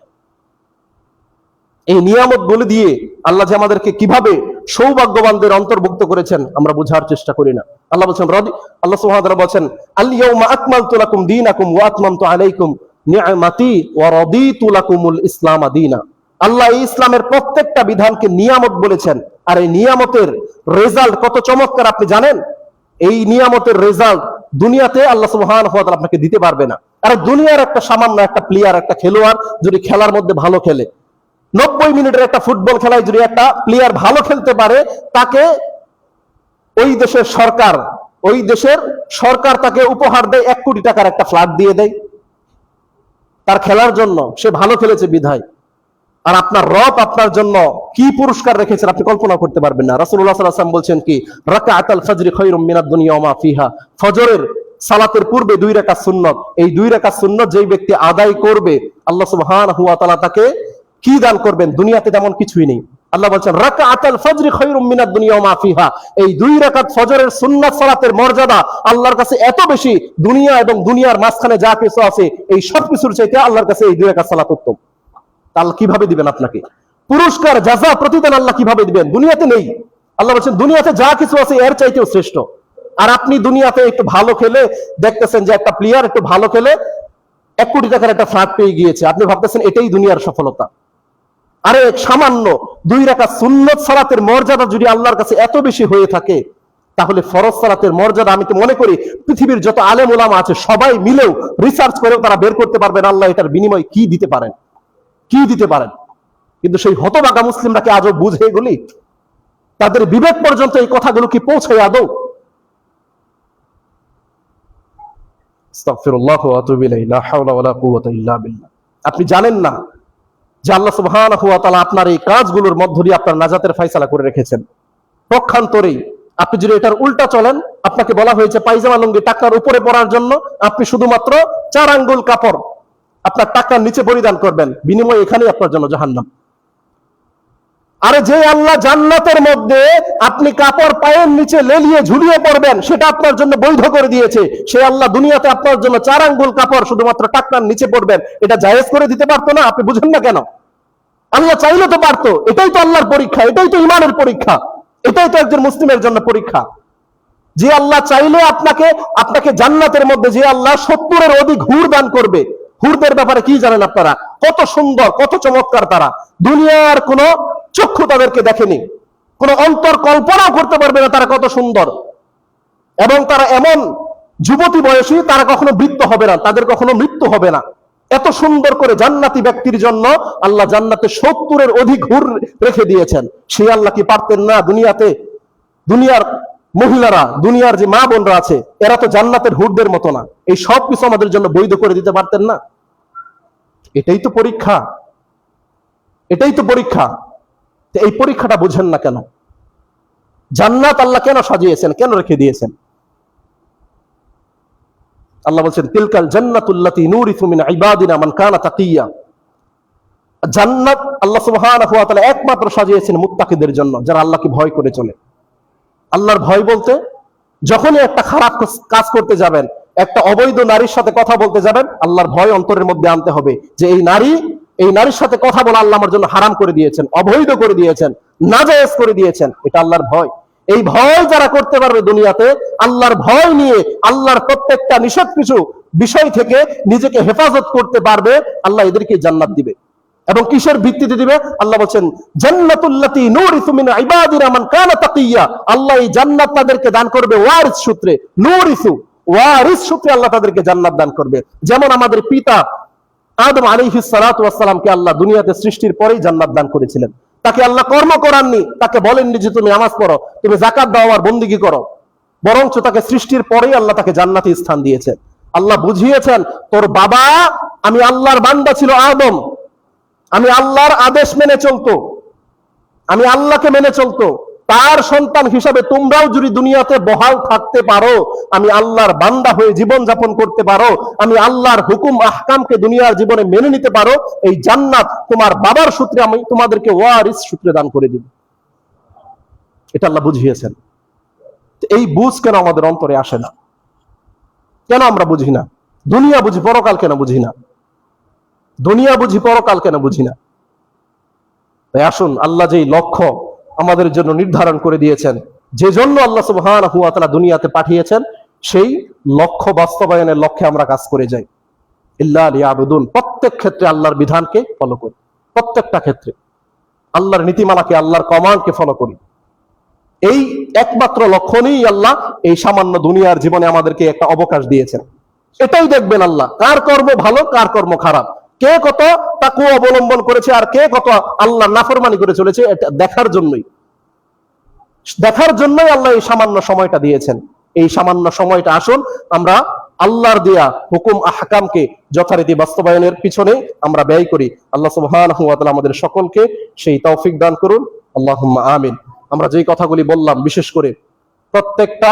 এই নিয়ামত বলে দিয়ে আল্লাহ যে আমাদেরকে কিভাবে সৌভাগ্যবানদের অন্তর্ভুক্ত করেছেন, আমরা বোঝার চেষ্টা করি না। আল্লাহ বলছেন, আল্লাহ সুবহানাহু ওয়া তাআলা বলছেন, আল ইয়াউমা আকমালতু লাকুম দীনাকুম ওয়া আতমামতু আলাইকুম নি'মাতি ওয়া রাদিতু লাকুমুল ইসলাম দীনা। আল্লাহ এই ইসলামের প্রত্যেকটা বিধানকে নিয়ামত বলেছেন। আর এই নিয়ামতের রেজাল্ট কত চমৎকার আপনি জানেন? এই নিয়ামতের রেজাল্ট দুনিয়াতে আল্লাহ সুবহানাহু ওয়া তাআলা আপনাকে দিতে পারবে না। আর দুনিয়ার একটা সামান্য একটা প্লেয়ার, একটা খেলোয়াড় যদি খেলার মধ্যে ভালো খেলে, 90 মিনিটের একটা ফুটবল খেলায় যদি একটা প্লেয়ার ভালো খেলতে পারে, তাকে ওই দেশের সরকার তাকে উপহার দেয় 1 কোটি টাকার একটা ফ্ল্যাট দিয়ে দেয় তার খেলার জন্য, সে ভালো খেলেছে বিধায়। আর আপনার রব আপনার জন্য কি পুরস্কার রেখেছেন আপনি কল্পনা করতে পারবেন না। রাসূলুল্লাহ সাল্লাল্লাহু আলাইহি ওয়াসাল্লাম বলছেন কি, রাকাআতুল ফজরি খায়রুম মিনাদ দুনিয়া ওয়া মা ফিহা। ফজরের সালাতের পূর্বে 2 রাকাত সুন্নত, এই 2 রাকাত সুন্নত যেই ব্যক্তি আদায় করবে, আল্লাহ সুবহানাহু ওয়া তাআলা তাকে কি দান করবেন? দুনিয়াতে তেমন কিছুই নেই। আল্লাহ বলছেন, রাকাআতুল ফজরি খায়রুম মিনাদ দুনিয়া ওয়া মা ফিহা। এই 2 রাকাত ফজরের সুন্নাত সালাতের মর্যাদা আল্লাহর কাছে এত বেশি, দুনিয়া এবং দুনিয়ার মাঝখানে যা কিছু আছে এই সব কিছুর চাইতে আল্লাহর কাছে এই 2 রাকাত সালাত উত্তম। আল্লাহ কিভাবে দিবেন আপনাকে পুরস্কার, জাযা, প্রতিদান আল্লাহ কিভাবে দিবেন? দুনিয়াতে নেই। আল্লাহ বলছেন, দুনিয়াতে যা কিছু আছে এর চাইতেও শ্রেষ্ঠ। আর আপনি দুনিয়াতে একটু ভালো খেলে দেখতেছেন যে একটা প্লেয়ার একটু ভালো খেলে 1 কোটি টাকার একটা ফ্ল্যাট পেয়ে গিয়েছে, আপনি ভাবতেছেন এটাই দুনিয়ার সফলতা। আরে সামান্য 2 রাকাত সুন্নত সালাতের মর্যাদা যদি আল্লাহর কাছে এত বেশি হয়ে থাকে, তাহলে ফরজ সালাতের মর্যাদা আমি তো মনে করি পৃথিবীর যত আলেম ওলামা আছে সবাই মিলেও রিসার্চ করেও তারা বের করতে পারবেন আল্লাহ এটার বিনিময় কি দিতে পারেন, কি দিতে পারেন। কিন্তু সেই হতভাগা মুসলিমরা কি আজও বুঝে এগুলি? তাদের বিবেক পর্যন্ত এই কথাগুলো কি পৌঁছায় আদৌ? আস্তাগফিরুল্লাহ ওয়া আতুবু ইলাইহি, লা হাওলা ওয়ালা কুওয়াতা ইল্লা বিল্লাহ। আপনি জানেন না যে আল্লাহ সুবহানাহু ওয়া তাআলা আপনার এই কাজগুলোর মধ্য দিয়ে আপনার নাজাতের ফয়সালা করে রেখেছেন। পক্ষান্তরেই আপনি যদি এটার উল্টা চলেন, আপনাকে বলা হয়েছে পায়জামা লুঙ্গি টাকনার উপরে পরার জন্য, আপনি শুধুমাত্র 4 আঙ্গুল কাপড় আপনার টাকনার নিচে পরিধান করবেন, বিনিময়ে এখানেই আপনার জন্য জাহান্নাম। আরে যে আল্লাহ জান্নাতের মধ্যে আপনি কাপড় পায়ের নিচে লেলিয়ে ঝুলিয়ে পড়বেন সেটা আপনার জন্য বৈধ করে দিয়েছে, সে আল্লাহ দুনিয়াতে আপনার জন্য 4 আঙ্গুল কাপড় শুধুমাত্র টাকনার নিচে পড়বেন এটা জায়েজ করে দিতে পারতো না? আপনি বুঝেন না কেন? আল্লাহ চাইলে তো পারতো। এটাই তো আল্লাহর পরীক্ষা, এটাই তো ঈমানের পরীক্ষা, এটাই তো একজন মুসলিমের জন্য পরীক্ষা। যে আল্লাহ চাইলে আপনাকে জান্নাতের মধ্যে যে আল্লাহ 70-এর অধিক হুর দান করবে। হুরদের ব্যাপারে কি জানেন আপনারা? কত সুন্দর, কত চমৎকার তারা। দুনিয়ার কোন চক্ষু তাদেরকে দেখেনি, কোন অন্তর কল্পনাও করতে পারবে না তারা কত সুন্দর। এবং তারা এমন যুবতী বয়সী, তারা কখনো বৃদ্ধ হবে না, তাদের কখনো মৃত্যু হবে না। এত সুন্দর করে জান্নাতি ব্যক্তির জন্য আল্লাহ জান্নাতে 70-এর অধিক হুর রেখে দিয়েছেন। সেই আল্লাহ কি পারতেন না দুনিয়ার মহিলারা, দুনিয়ার যে মা বোনরা আছে, এরা তো জান্নাতের হুরদের মতো না। এই সব কিছু আমাদের জন্য বৈধ করে দিতে পারতেন না? এটাই তো পরীক্ষা, এটাই তো পরীক্ষা। এই পরীক্ষাটা বুঝেন না কেন? জান্নাত আল্লাহ কেন সাজিয়েছেন, কেন রেখে দিয়েছেন? আল্লাহ বলছেন, তিলকাল জান্নাতুল্লাতী নূরিসু মিন ইবাদিনা মান কানা তাকিয়া। জান্নাত আল্লাহ সুবহানাহু ওয়া তাআলা একমাত্র সাজিয়েছেন মুত্তাকিদের জন্য, যারা আল্লাহকে ভয় করে চলে। আল্লাহর ভয় বলতে, যখনই একটা খারাপ কাজ করতে যাবেন, একটা অবৈধ নারীর সাথে কথা বলতে যাবেন, আল্লাহর ভয় অন্তরের মধ্যে আনতে হবে যে এই নারীর সাথে কথা বলা আল্লাহ আমার জন্য হারাম করে দিয়েছেন, অবৈধ করে দিয়েছেন, নাজায়েজ করে দিয়েছেন। এটা আল্লাহর ভয়। এই ভয় যারা করতে পারবে দুনিয়াতে, আল্লাহর ভয় নিয়ে আল্লাহর প্রত্যেকটা নিষেধ কিছু বিষয় থেকে নিজেকে হেফাজত করতে পারবে, আল্লাহ এদেরকে জান্নাত দিবে। এবং কিসের ভিত্তিতে দিবে? আল্লাহ বলছেন, জান্নাতুল্লাতী নূরিসু মিন ইবাদিনা মান কানা তাকিয়া। আল্লাহ এই জান্নাত তাদেরকে দান করবে ওয়ারিস সূত্রে। নূরিসু, ওয়ারিস সূত্রে আল্লাহ তাদেরকে জান্নাত দান করবে। যেমন আমাদের পিতা আদম আলাইহিস সালাতু ওয়াস সালামকে আল্লাহ দুনিয়াতে সৃষ্টির পরেই জান্নাত দান করেছিলেন। তাকে আল্লাহ কর্ম করাননি, তাকে বলেননি যে তুমি নামাজ পড়ো, তুমি যাকাত দাও আর বন্দেগী করো, বরঞ্চ তাকে সৃষ্টির পরেই আল্লাহ তাকে জান্নাতে স্থান দিয়েছেন। আল্লাহ বুঝিয়েছেন, তোর বাবা, আমি আল্লাহর বান্দা ছিল আদম, আমি আল্লাহর আদেশ মেনে চলতো, আমি আল্লাহকে মেনে চলতো, তার সন্তান হিসাবে তোমরাও যদি দুনিয়াতে বহাল থাকতে পারো, আমি আল্লাহর বান্দা হয়ে জীবন যাপন করতে পারো, আমি আল্লাহর হুকুম আহকামকে দুনিয়ার জীবনে মেনে নিতে পারো, এই জান্নাত তোমার বাবার সূত্রে আমি তোমাদেরকে ওয়ারিস সূত্রে দান করে দিব। এটা আল্লাহ বুঝিয়েছেন। এই বুঝ কেন আমাদের অন্তরে আসে না? কেন আমরা বুঝি না? দুনিয়া বুঝি, পরকাল কেন বুঝি না? দুনিয়া বুঝি, পরকাল কেন বুঝি না? তাই আসুন, আল্লাহ যেই লক্ষ্য আমাদের জন্য নির্ধারণ করে দিয়েছেন, যে জন্য আল্লাহ সুবহানাহু ওয়া তাআলা দুনিয়াতে পাঠিয়েছেন, সেই লক্ষ্য বাস্তবায়নের লক্ষ্যে আমরা কাজ করে যাই। ইল্লা লিয়াবুদুন, প্রত্যেক ক্ষেত্রে আল্লাহর বিধানকে ফলো করি, প্রত্যেকটা ক্ষেত্রে আল্লাহর নীতিমালাকে, আল্লাহর কমান্ডকে ফলো করি। এই একমাত্র লক্ষ্য নিয়েই আল্লাহ এই সামান্য দুনিয়ার জীবনে আমাদেরকে একটা অবকাশ দিয়েছেন। এটাই দেখবেন আল্লাহ, কার কর্ম ভালো, কার কর্ম খারাপ, কে কত তাকওয়া অবলম্বন করেছে আর কে কত আল্লাহর নাফরমানি করে চলেছে, এটা দেখার জন্যই আল্লাহ এই সামান্য সময়টা দিয়েছেন। এই সামান্য সময়টা আসুন আমরা আল্লাহর দেয়া হুকুম আহকামকে যথারীতি বাস্তবায়নের পিছনে আমরা ব্যয় করি। আল্লাহ সুবহানাহু ওয়া তাআলা আমাদের সকলকে সেই তৌফিক দান করুন। আল্লাহুম্মা আমিন। আমরা যেই কথাগুলি বললাম, বিশেষ করে প্রত্যেকটা